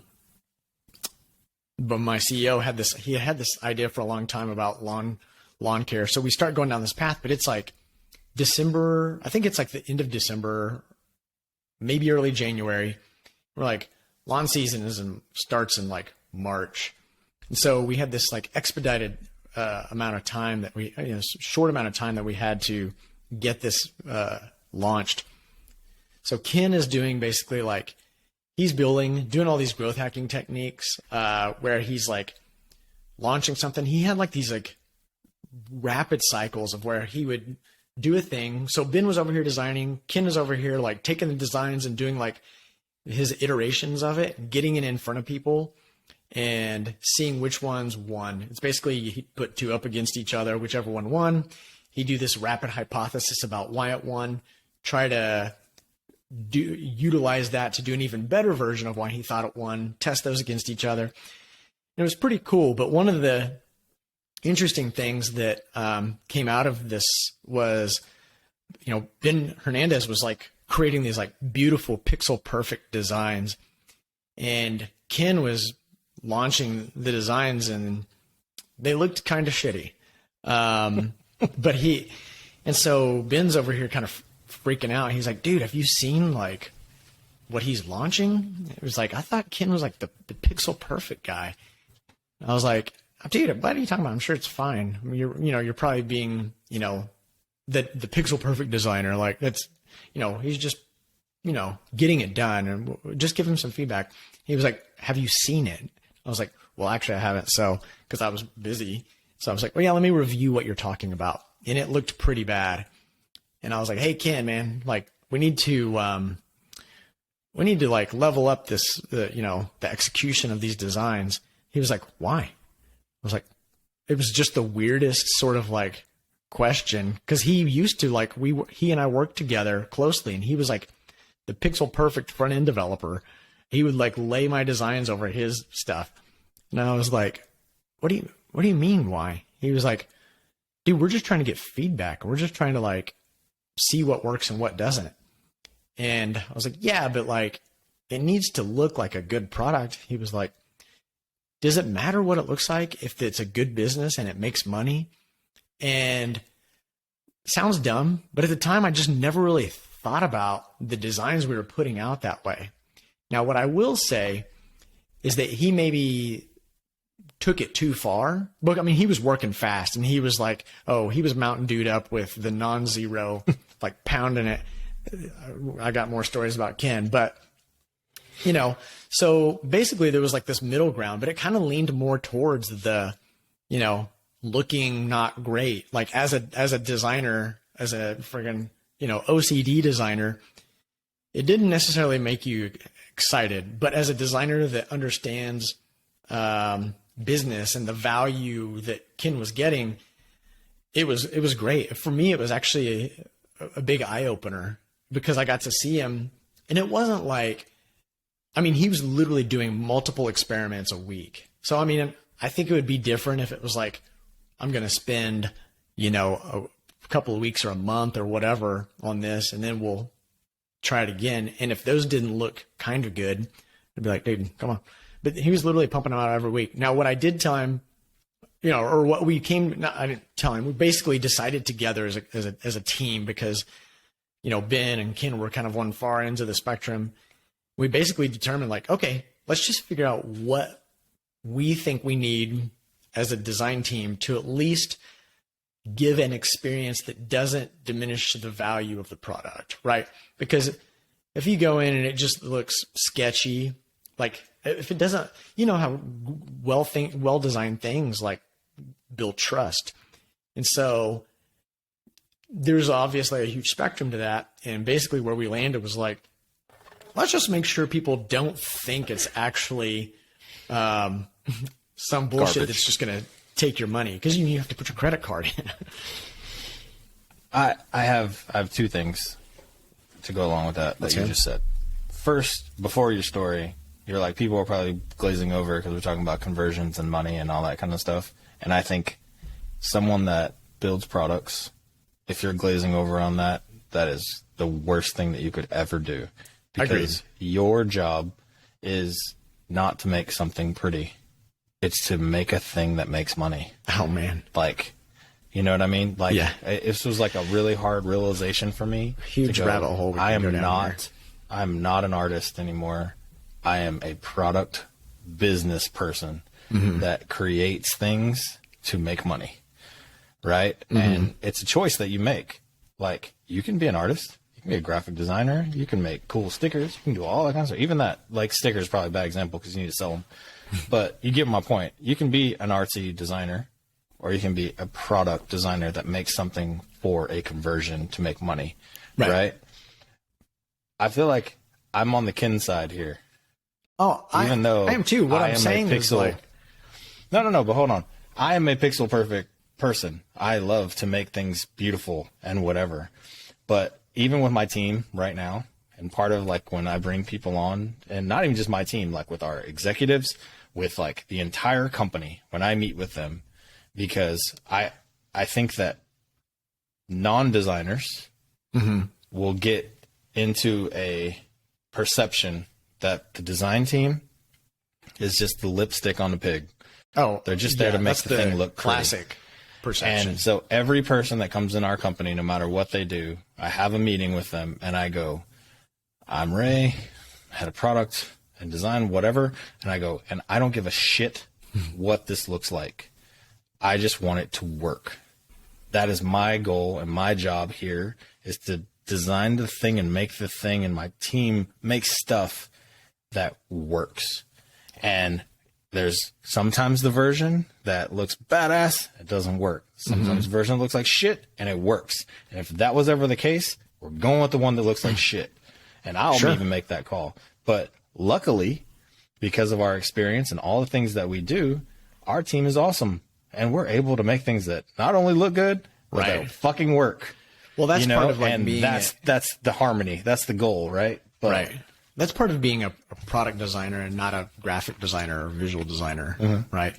my CEO had this idea for a long time about lawn care. So we start going down this path, but it's like December, I think it's like the end of December, maybe early January. We're like, lawn season starts in like March. And so we had this like expedited amount of time that short amount of time that we had to get this launched. So Ken is doing basically like, he's doing all these growth hacking techniques where he's like launching something. He had like these like rapid cycles of where he would do a thing. So Ben was over here designing, Ken was over here like taking the designs and doing like his iterations of it, getting it in front of people and seeing which ones won. It's basically he put two up against each other, whichever one won. He'd do this rapid hypothesis about why it won, try to utilize that to do an even better version of why he thought it won, test those against each other. And it was pretty cool. But one of the interesting things that came out of this was, Ben Hernandez was like creating these like beautiful pixel perfect designs, and Ken was launching the designs and they looked kind of shitty. And so Ben's over here kind of freaking out. He's like, dude, have you seen like what he's launching? It was like, I thought Ken was like the pixel perfect guy. I was like, dude, what are you talking about? I'm sure it's fine. I mean, you're probably being, the pixel perfect designer. Like that's, he's just, getting it done, and just give him some feedback. He was like, have you seen it? I was like, well, actually I haven't. So, cause I was busy. So I was like, well, yeah, let me review what you're talking about. And it looked pretty bad. And I was like, hey, Ken, man, like we need to like level up the execution of these designs. He was like, why? I was like, it was just the weirdest sort of like question. Cause he used to like, he and I worked together closely, and he was like the pixel perfect front end developer. He would like lay my designs over his stuff. And I was like, what do you mean? Why? He was like, dude, we're just trying to get feedback. We're just trying to like see what works and what doesn't. And I was like, yeah, but like it needs to look like a good product. He was like, does it matter what it looks like if it's a good business and it makes money? And it sounds dumb, but at the time I just never really thought about the designs we were putting out that way. Now, what I will say is that he maybe took it too far. But I mean, he was working fast, and he was like, he was Mountain Dewed up with the non-zero, like pounding it. I got more stories about Ken, but so basically there was like this middle ground, but it kind of leaned more towards the, looking not great. Like as a designer, as a friggin', OCD designer, it didn't necessarily make you excited, but as a designer that understands business and the value that Ken was getting, it was great. For me, it was actually a big eye opener because I got to see him, and it wasn't like, he was literally doing multiple experiments a week. So, I think it would be different if it was like, I'm going to spend, a couple of weeks or a month or whatever on this, and then we'll try it again. And if those didn't look kind of good, I'd be like, dude, come on. But he was literally pumping them out every week. Now, what I did tell him, or what we I didn't tell him, we basically decided together as a team because, Ben and Ken were kind of on far ends of the spectrum. We basically determined like, okay, let's just figure out what we think we need as a design team to at least give an experience that doesn't diminish the value of the product, right? Because if you go in and it just looks sketchy, like if it doesn't, how well-designed things like build trust. And so there's obviously a huge spectrum to that. And basically where we landed was like, let's just make sure people don't think it's actually some bullshit Garbage. that's just going to take your money, because you have to put your credit card in. I have two things to go along with that you just said. First, before your story, you're like, people are probably glazing over because we're talking about conversions and money and all that kind of stuff. And I think someone that builds products, if you're glazing over on that, that is the worst thing that you could ever do. Because your job is not to make something pretty. It's to make a thing that makes money. Oh, man. Like, you know what I mean? Like, yeah. This was like a really hard realization for me. Huge rabbit hole. I'm not an artist anymore. I am a product business person that creates things to make money, right? And it's a choice that you make. Like, you can be an artist, you can be a graphic designer, you can make cool stickers, you can do all that kind of stuff. Even that, like, sticker is probably a bad example because you need to sell them. But you get my point. You can be an artsy designer, or you can be a product designer that makes something for a conversion to make money, right? I feel like I'm on the Ken side here. Oh, even though I am too. What I'm saying is like, no, but hold on. I am a pixel perfect person. I love to make things beautiful and whatever. But even with my team right now, and part of like when I bring people on, and not even just my team, like with our executives, with like the entire company, when I meet with them, because I think that non-designers will get into a perception that the design team is just the lipstick on the pig. oh, They're just there to make the thing look pretty. classic perception. And so every person that comes in our company, no matter what they do, I have a meeting with them and I go, I'm Ray, head of product and design, whatever. And I go, and I don't give a shit what this looks like. I just want it to work. That is my goal, and my job here is to design the thing and make the thing, and my team makes stuff that works. And there's sometimes the version that looks badass, it doesn't work. Sometimes the version looks like shit and it works. And if that was ever the case, we're going with the one that looks like shit. And I'll even make that call. But luckily, because of our experience and all the things that we do, our team is awesome. And we're able to make things that not only look good, but that fucking work. Well, that's part of like and being that's the harmony. That's the goal, right? But, That's part of being a product designer and not a graphic designer or visual designer, right?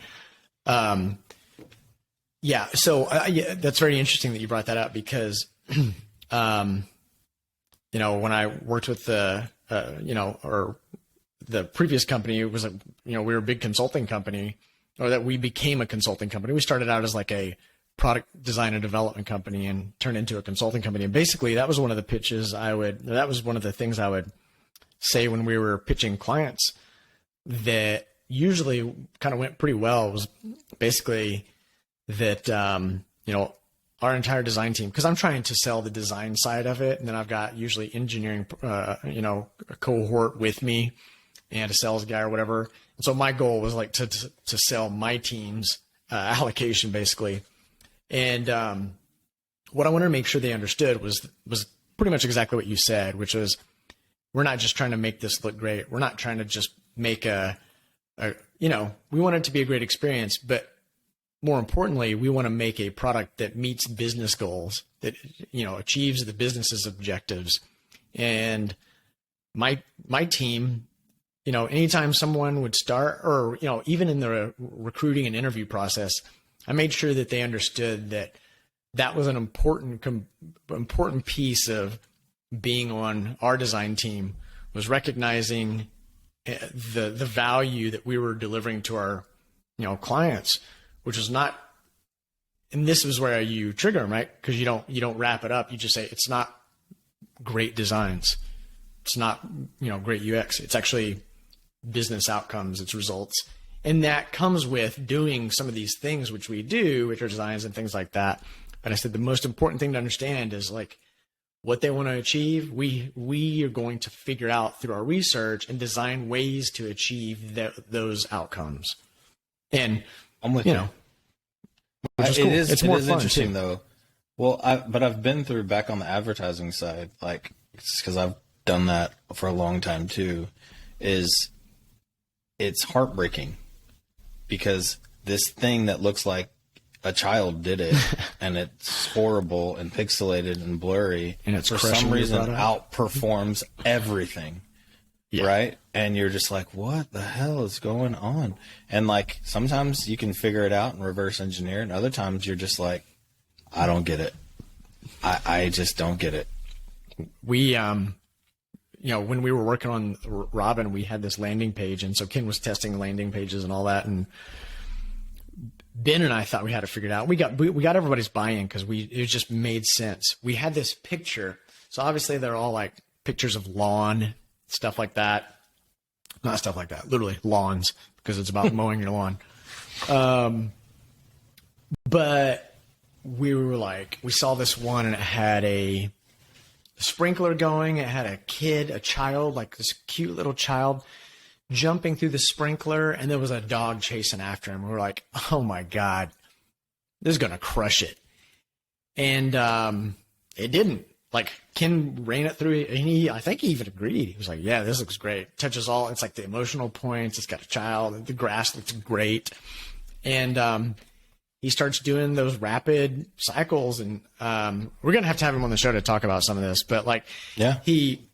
Yeah. So yeah, that's very interesting that you brought that up because, you know, when I worked with the, you know, or the previous company, it was like, you know, we were a big consulting company, or that we became a consulting company. We started out as like a product design and development company and turned into a consulting company. And basically that was one of the pitches that was one of the things I would say when we were pitching clients that usually kind of went pretty well, was basically that, you know, our entire design team, because I'm trying to sell the design side of it. And then I've got usually engineering, you know, a cohort with me and a sales guy or whatever. And so my goal was like to sell my team's allocation basically. And what I wanted to make sure they understood was pretty much exactly what you said, which was, we're not just trying to make this look great. We're not trying to just make you know, we want it to be a great experience, but more importantly, we want to make a product that meets business goals, that, you know, achieves the business's objectives. And my team, you know, anytime someone would start, or, you know, even in the recruiting and interview process, I made sure that they understood that that was an important piece of being on our design team, was recognizing the value that we were delivering to our, you know, clients, which was not, and this is where you trigger them, right? Because you don't wrap it up. You just say, it's not great designs. It's not, you know, great UX. It's actually business outcomes, it's results. And that comes with doing some of these things, which we do, which are designs and things like that. But I said, the most important thing to understand is like what they want to achieve. We are going to figure out through our research and design ways to achieve those outcomes. And I'm with you know, which is cool. It's more fun interesting too. though. Well, I've been through back on the advertising side, like, because I've done that for a long time too. It's heartbreaking because this thing that looks like a child did it and it's horrible and pixelated and blurry, and it's for some reason outperforms everything. Yeah. Right? And you're just like, what the hell is going on? And like, sometimes you can figure it out and reverse engineer, and other times you're just like, I don't get it. I just don't get it. We, you know, when we were working on Robin, we had this landing page. And so Ken was testing landing pages and all that. And Ben and I thought we had it figured out. We got everybody's buy-in because it just made sense. We had this picture. So obviously they're all like pictures of lawn, stuff like that. not stuff like that. Literally lawns, because it's about mowing your lawn. But we were like, we saw this one and it had a sprinkler going. It had a child, like this cute little child jumping through the sprinkler, and there was a dog chasing after him. We were like, oh my God, this is going to crush it. And it didn't. Like, Ken ran it through, and I think he even agreed. He was like, yeah, this looks great. Touches all, it's like the emotional points. It's got a child. The grass looks great. And he starts doing those rapid cycles, and we're going to have him on the show to talk about some of this. But, like, Yeah. he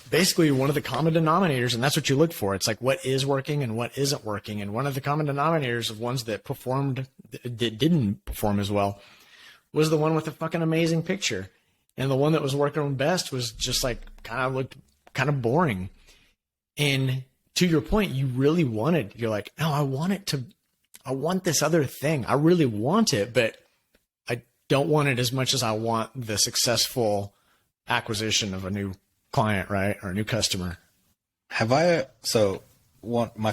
basically, one of the common denominators, and that's what you look for. It's like what is working and what isn't working. And one of the common denominators of ones that didn't perform as well was the one with the fucking amazing picture. And the one that was working best was just like looked kind of boring. And to your point, you're like, no, I want this other thing. I really want it, but I don't want it as much as I want the successful acquisition of a new client, right? Or a new customer. My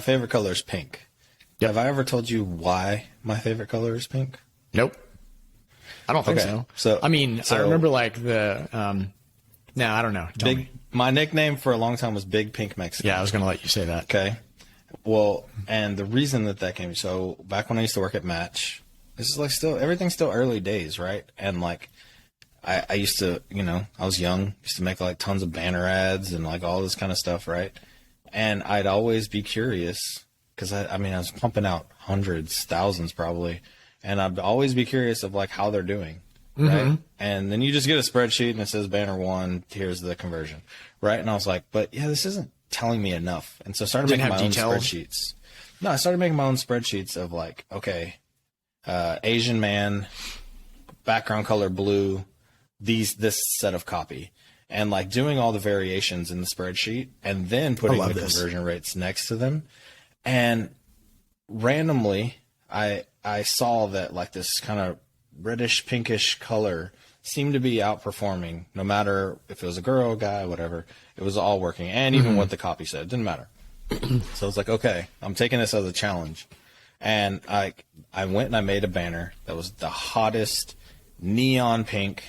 favorite color is pink. Yep. Have I ever told you why my favorite color is pink? Nope. I don't think so. I remember like the, no, I don't know. Tell me. My nickname for a long time was Big Pink Mexican. Yeah, I was going to let you say that. Okay. Well, and the reason that came, so back when I used to work at Match, this is like everything's still early days, right? And like, I used to, I was young, used to make like tons of banner ads and like all this kind of stuff, right? And I'd always be curious because I was pumping out hundreds, thousands probably. And I'd always be curious of like how they're doing, right? Mm-hmm. And then you just get a spreadsheet and it says banner 1, here's the conversion, right? And I was like, but yeah, this isn't telling me enough. And so I started making my own spreadsheets. No, I started making my own spreadsheets of like, okay, Asian man, background color blue, this set of copy, and like doing all the variations in the spreadsheet and then putting the conversion rates next to them. And randomly, I saw that like this kind of reddish pinkish color seemed to be outperforming, no matter if it was a girl, guy, whatever. It was all working, and even what the copy said, it didn't matter. So I was like, okay, I'm taking this as a challenge, and I went and I made a banner that was the hottest neon pink.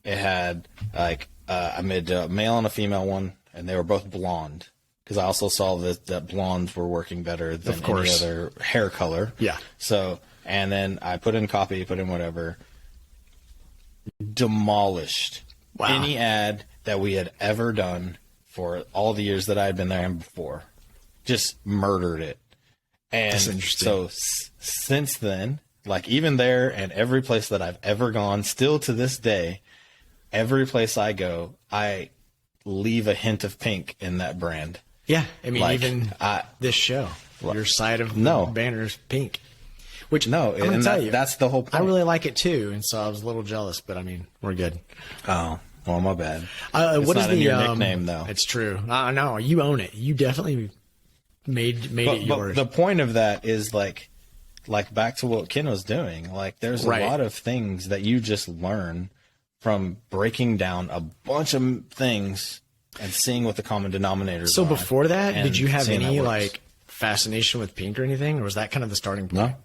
It had like I made a male and a female one, and they were both blonde. Because I also saw that blondes were working better than any other hair color. Yeah. So, and then I put in copy, put in whatever. Demolished any ad that we had ever done for all the years that I had been there and before. Just murdered it. And that's interesting. So since then, like even there and every place that I've ever gone, still to this day, every place I go, I leave a hint of pink in that brand. Yeah, I mean, like, even this show, your side of the banner's pink. Which, I'm going to tell you, that's the whole point. I really like it too, and so I was a little jealous, but I mean, we're good. Oh, well, my bad. What is your nickname, though? It's true. No, you own it. You definitely made it yours. But the point of that is like back to what Ken was doing. Like, there's a lot of things that you just learn from breaking down a bunch of things and seeing what the common denominators are. So before that, did you have any like fascination with pink or anything, or was that kind of the starting point? No.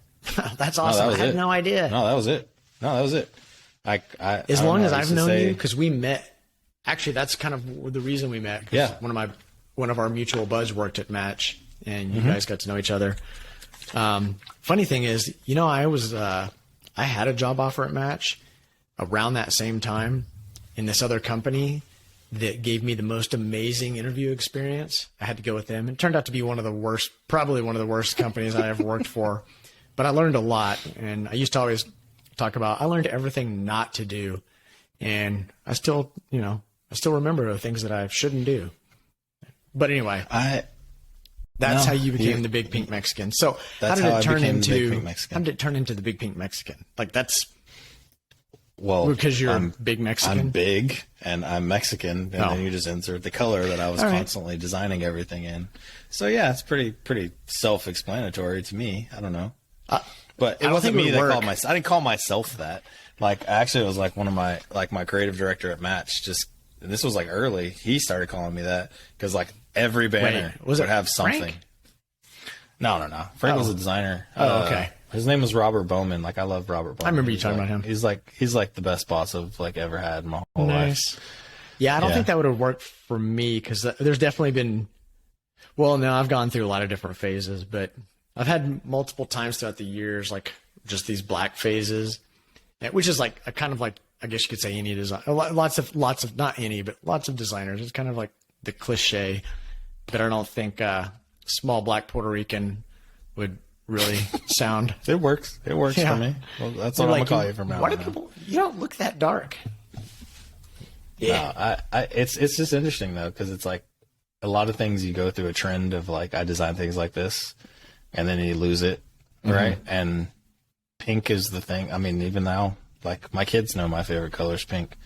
That's awesome. I had no idea. No, that was it. As long as I've known you, because we met. Actually, that's kind of the reason we met. Yeah. One of our mutual buds worked at Match, and you guys got to know each other. Funny thing is, I had a job offer at Match around that same time in this other company that gave me the most amazing interview experience. I had to go with them. It turned out to be probably one of the worst companies I ever worked for. But I learned a lot. And I used to always talk about, I learned everything not to do. And I still remember the things that I shouldn't do. But anyway, that's how you became the Big Pink Mexican. So how did it turn into the Big Pink Mexican? Like well, because you're big Mexican. I'm big and I'm Mexican, and then you just insert the color that I was constantly designing everything in. So yeah, it's pretty self-explanatory to me. I don't know, but it wasn't me that called myself. I didn't call myself that. Like actually, it was like one of my my creative director at Match. This was like early. He started calling me that because like every banner was would it have something. Frank? No. Frank was a designer. Oh, okay. His name was Robert Bowman. Like, I love Robert Bowman. I remember you talking about him. He's like the best boss I've like ever had in my whole life. Yeah, I don't think that would have worked for me because there's definitely been. Well, no, I've gone through a lot of different phases, but I've had multiple times throughout the years, like just these black phases, which is like a kind of like, I guess you could say any design. Lots of not any, but lots of designers. It's kind of like the cliche, but I don't think small black Puerto Rican would really sound. It works. It works for me. Well, that's what I'm gonna call you from now on. Why do people? You don't look that dark. Yeah, no, it's just interesting though, because it's like a lot of things you go through a trend of like I design things like this, and then you lose it, right? And pink is the thing. I mean, even now, like my kids know my favorite color is pink.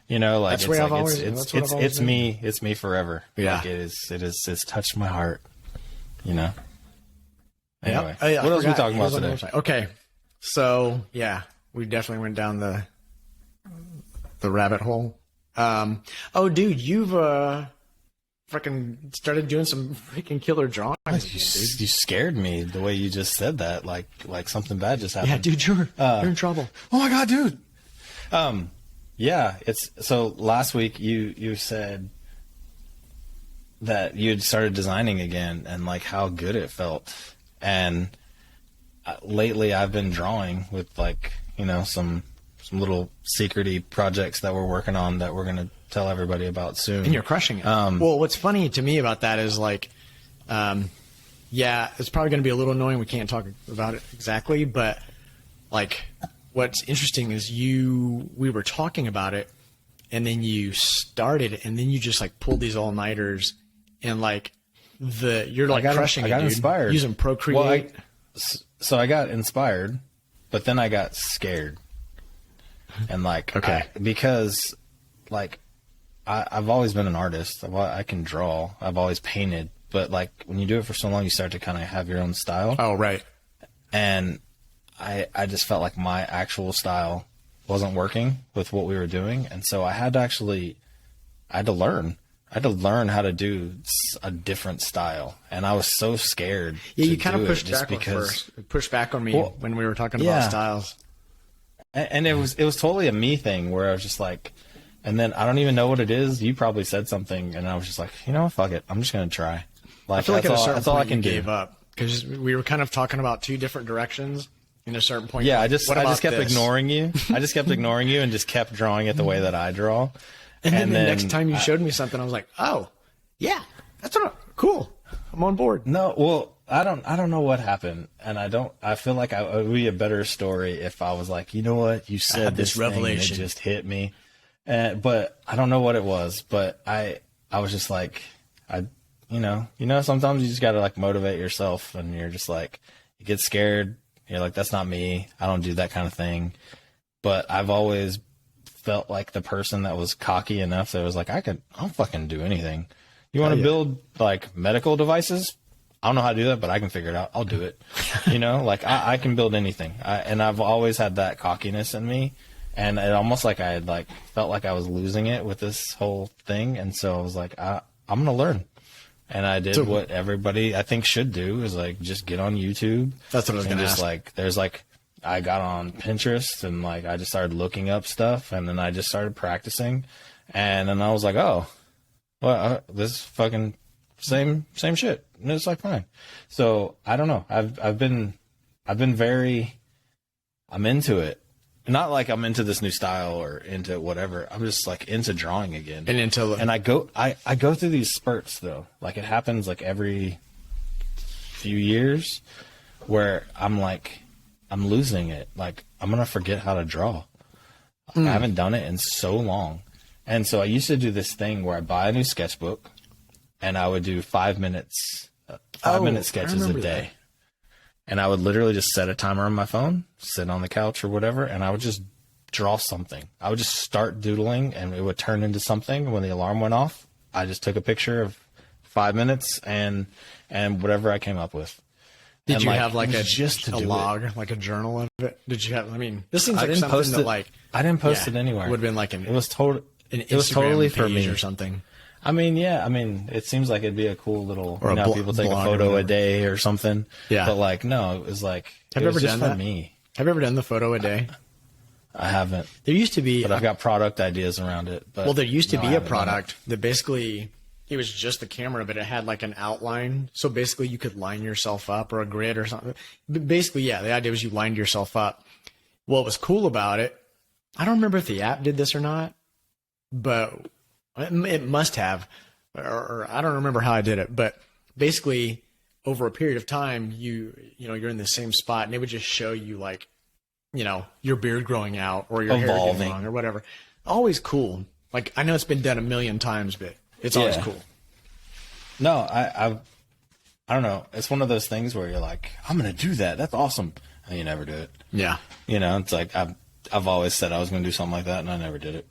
You know, like it's me forever. Yeah, like it's touched my heart. You know. Anyway, what else are we talking about today? Okay, so yeah, we definitely went down the rabbit hole. Oh, dude, you've freaking started doing some freaking killer drawings. You scared me the way you just said that, like something bad just happened. Yeah, dude, you're in trouble. Oh my god, dude. Yeah, it's so last week you said that you had started designing again and like how good it felt. And lately I've been drawing with like, you know, some little secret-y projects that we're working on that we're going to tell everybody about soon. And you're crushing it. Well, what's funny to me about that is like, yeah, it's probably going to be a little annoying. We can't talk about it exactly, but like what's interesting is we were talking about it and then you started and then you just like pulled these all-nighters and like you're like crushing it, dude. I got inspired. Using Procreate. So I got inspired, but then I got scared. And like, because like I've always been an artist. I can draw. I've always painted, but like when you do it for so long, you start to kind of have your own style. Oh, right. And I just felt like my actual style wasn't working with what we were doing. And so I had to learn. I had to learn how to do a different style, and I was so scared. Yeah, you kind of pushed back on me when we were talking about styles. And it was totally a me thing where I was just like, and then I don't even know what it is. You probably said something, and I was just like, you know, fuck it, I'm just gonna try. Like, I feel like that's all I can gave up because we were kind of talking about two different directions. In a certain point, I just kept ignoring you. I just kept ignoring you and just kept drawing it the way that I draw. And then the next time you showed me something, I was like, "Oh, yeah, that's cool. I'm on board." No, well, I don't know what happened, and I feel like it would be a better story if I was like, you know what, you said this revelation, and it just hit me, but I don't know what it was, but I was just like, you know, sometimes you just gotta like motivate yourself, and you're just like, you get scared, you're like, that's not me, I don't do that kind of thing, but I've always felt like the person that was cocky enough that was like, I'll fucking do anything. You want to build like medical devices? I don't know how to do that, but I can figure it out. I'll do it. You know, like I can build anything. And I've always had that cockiness in me. And it almost like I had like felt like I was losing it with this whole thing. And so I was like, I'm going to learn. And I did what everybody I think should do is like just get on YouTube. That's what I was going to ask. Like there's like, I got on Pinterest and like I just started looking up stuff and then I just started practicing and then I was like, oh, well, this is fucking same shit. And it's like fine. So I don't know. I've been I'm into it. Not like I'm into this new style or into whatever. I'm just like into drawing again. And I go through these spurts though. Like it happens like every few years where I'm losing it. Like, I'm going to forget how to draw. I haven't done it in so long. And so I used to do this thing where I buy a new sketchbook and I would do 5 minutes, 5-minute sketches a day. That. And I would literally just set a timer on my phone, sit on the couch or whatever, and I would just draw something. I would just start doodling and it would turn into something. When the alarm went off, I just took a picture of 5 minutes and whatever I came up with. Did you have like a log, like a journal of it? Did you have? I mean, this seems like something that like I didn't post it anywhere. Would have been like it was totally for me or something. I mean, yeah. I mean, it seems like it'd be a cool little, Or a people take a blog or photo a whatever. day or something. Yeah. But like, no, it was like, Have it you was ever just done for that? me. Have you ever done the photo a day? I haven't, There used to be, but I've got product ideas around it. But well, there used to no, I be a haven't done it. product that basically, it was just the camera, but it had like an outline. So basically you could line yourself up or a grid or something. But basically, yeah, the idea was you lined yourself up. What was cool about it, I don't remember if the app did this or not, but it must have, or I don't remember how I did it, but basically over a period of time, you're in the same spot and it would just show you like, your beard growing out or your hair Evolving. getting long or whatever. Always cool. Like, I know it's been done a million times, but it's always Yeah. cool. No, I don't know. It's one of those things where you're like, I'm going to do that. That's awesome. And you never do it. Yeah. It's like, I've always said I was going to do something like that and I never did it.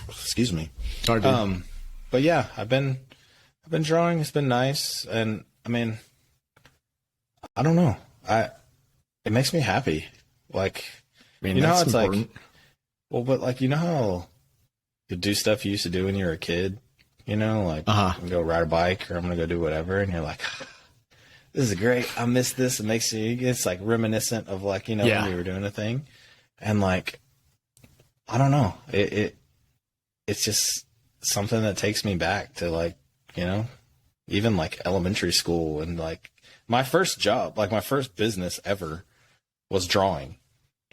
Excuse me. Sorry, dude. But yeah, I've been drawing. It's been nice. And I mean, I don't know. It makes me happy. Like, I mean, you know how that's it's important. like, well, but like, you know how you do stuff you used to do when you were a kid, like Uh-huh. I'm gonna go ride a bike or I'm gonna go do whatever. And you're like, this is great. I miss this. It makes it's like reminiscent of like, Yeah. when we were doing a thing. And like, I don't know. It's just something that takes me back to like, even like elementary school and like my first job, like my first business ever was drawing.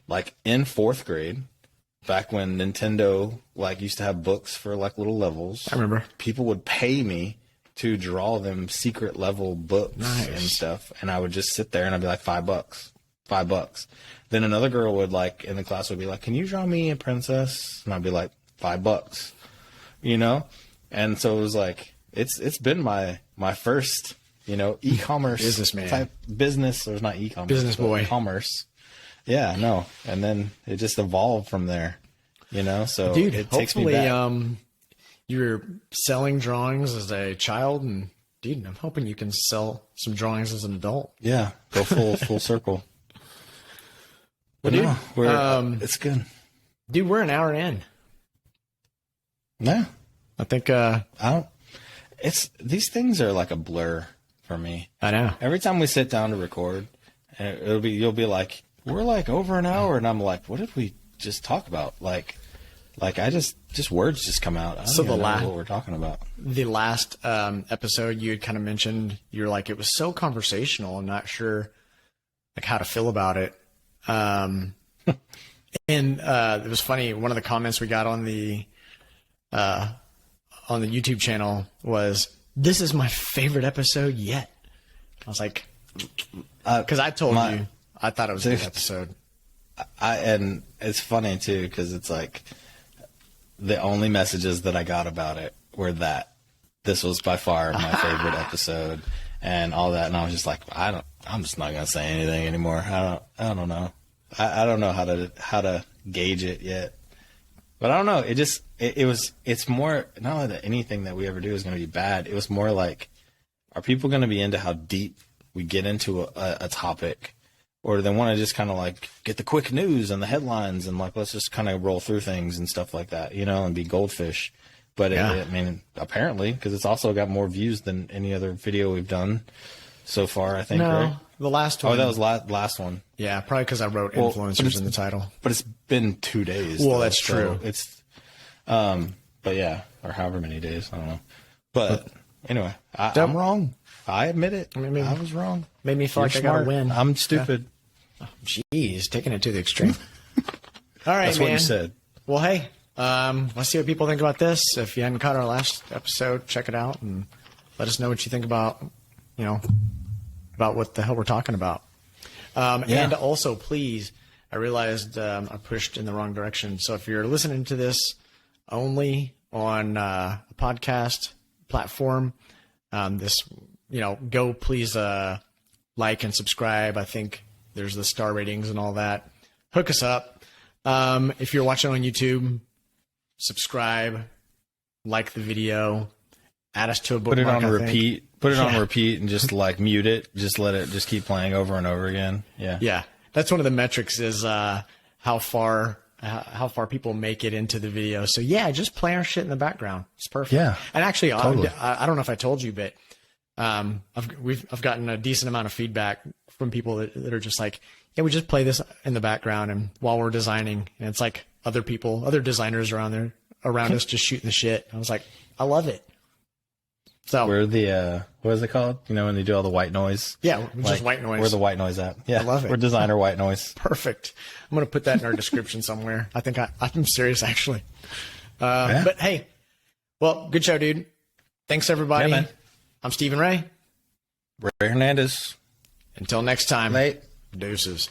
Like in 4th grade, back when Nintendo like used to have books for like little levels. I remember. People would pay me to draw them secret level books Nice. and stuff. And I would just sit there and I'd be like, $5. Then another girl would like in the class would be like, can you draw me a princess? And I'd be like, $5, And so it was like, it's been my first, e-commerce Businessman. type business. Or it's not e-commerce. Business but boy. Commerce. Yeah, no. And then it just evolved from there, so Dude, it takes me hopefully, back. you were selling drawings as a child, and dude, I'm hoping you can sell some drawings as an adult. Yeah, go full circle. But Well, no, dude, it's good. Dude, we're an hour in. Yeah, I think, these things are like a blur for me. I know. Every time we sit down to record, and you'll be like, we're like over an hour, and I'm like, what did we just talk about? Like I just words just come out. I don't So even the know la- what we're talking about. The last episode, you had kind of mentioned you're like it was so conversational. I'm not sure like how to feel about it. And it was funny. One of the comments we got on the YouTube channel was, "This is my favorite episode yet." I was like, because I told you I thought it was a good episode. And it's funny too because it's like the only messages that I got about it were that this was by far my favorite episode and all that, and I was just like, I'm just not gonna say anything anymore. I don't know. I don't know how to gauge it yet, but I don't know. It's more not that anything that we ever do is gonna be bad. It was more like, are people gonna be into how deep we get into a topic? Or they want to just kind of like get the quick news and the headlines and like, let's just kind of roll through things and stuff like that, and be goldfish. But Yeah. apparently, because it's also got more views than any other video we've done so far, I think, No, right? the last one. Oh, that was last one. yeah, probably because I wrote Well, influencers but it's- in the title. But it's been 2 days. Well, though, that's so true. It's, but yeah, or however many days, I don't know. But anyway, I'm wrong. I admit it. mean, I was wrong. Made me feel You're like I got to smart. win. I'm stupid. Jeez, taking it to the extreme. All right, That's man. what you said. Well, hey, let's see what people think about this. If you hadn't caught our last episode, check it out and let us know what you think about, about what the hell we're talking about. And also, please, I realized I pushed in the wrong direction. So if you're listening to this only on a podcast platform, go please like and subscribe. I think there's the star ratings and all that. Hook us up. If you're watching on YouTube, subscribe, like the video, add us to a bookmark. Put it on I think. repeat. Put it on Yeah. repeat and just like mute it. Just let it just keep playing over and over again. Yeah. Yeah, that's one of the metrics is how far how far people make it into the video. So yeah, just play our shit in the background. It's perfect. Yeah, and actually, totally. I don't know if I told you, but I've gotten a decent amount of feedback from people that are just like, yeah, we just play this in the background and while we're designing, and it's like other designers around us just shooting the shit. I was like, I love it. So we're the what is it called? You know, when they do all the white noise. Yeah, just white noise. We're the white noise app. Yeah, I love it. We're designer white noise. Perfect. I'm gonna put that in our description somewhere. I think I'm serious actually. Yeah. But hey, well, good show, dude. Thanks everybody. Yeah, man. I'm Stephen Ray. Ray Hernandez. Until next time. Late. Deuces.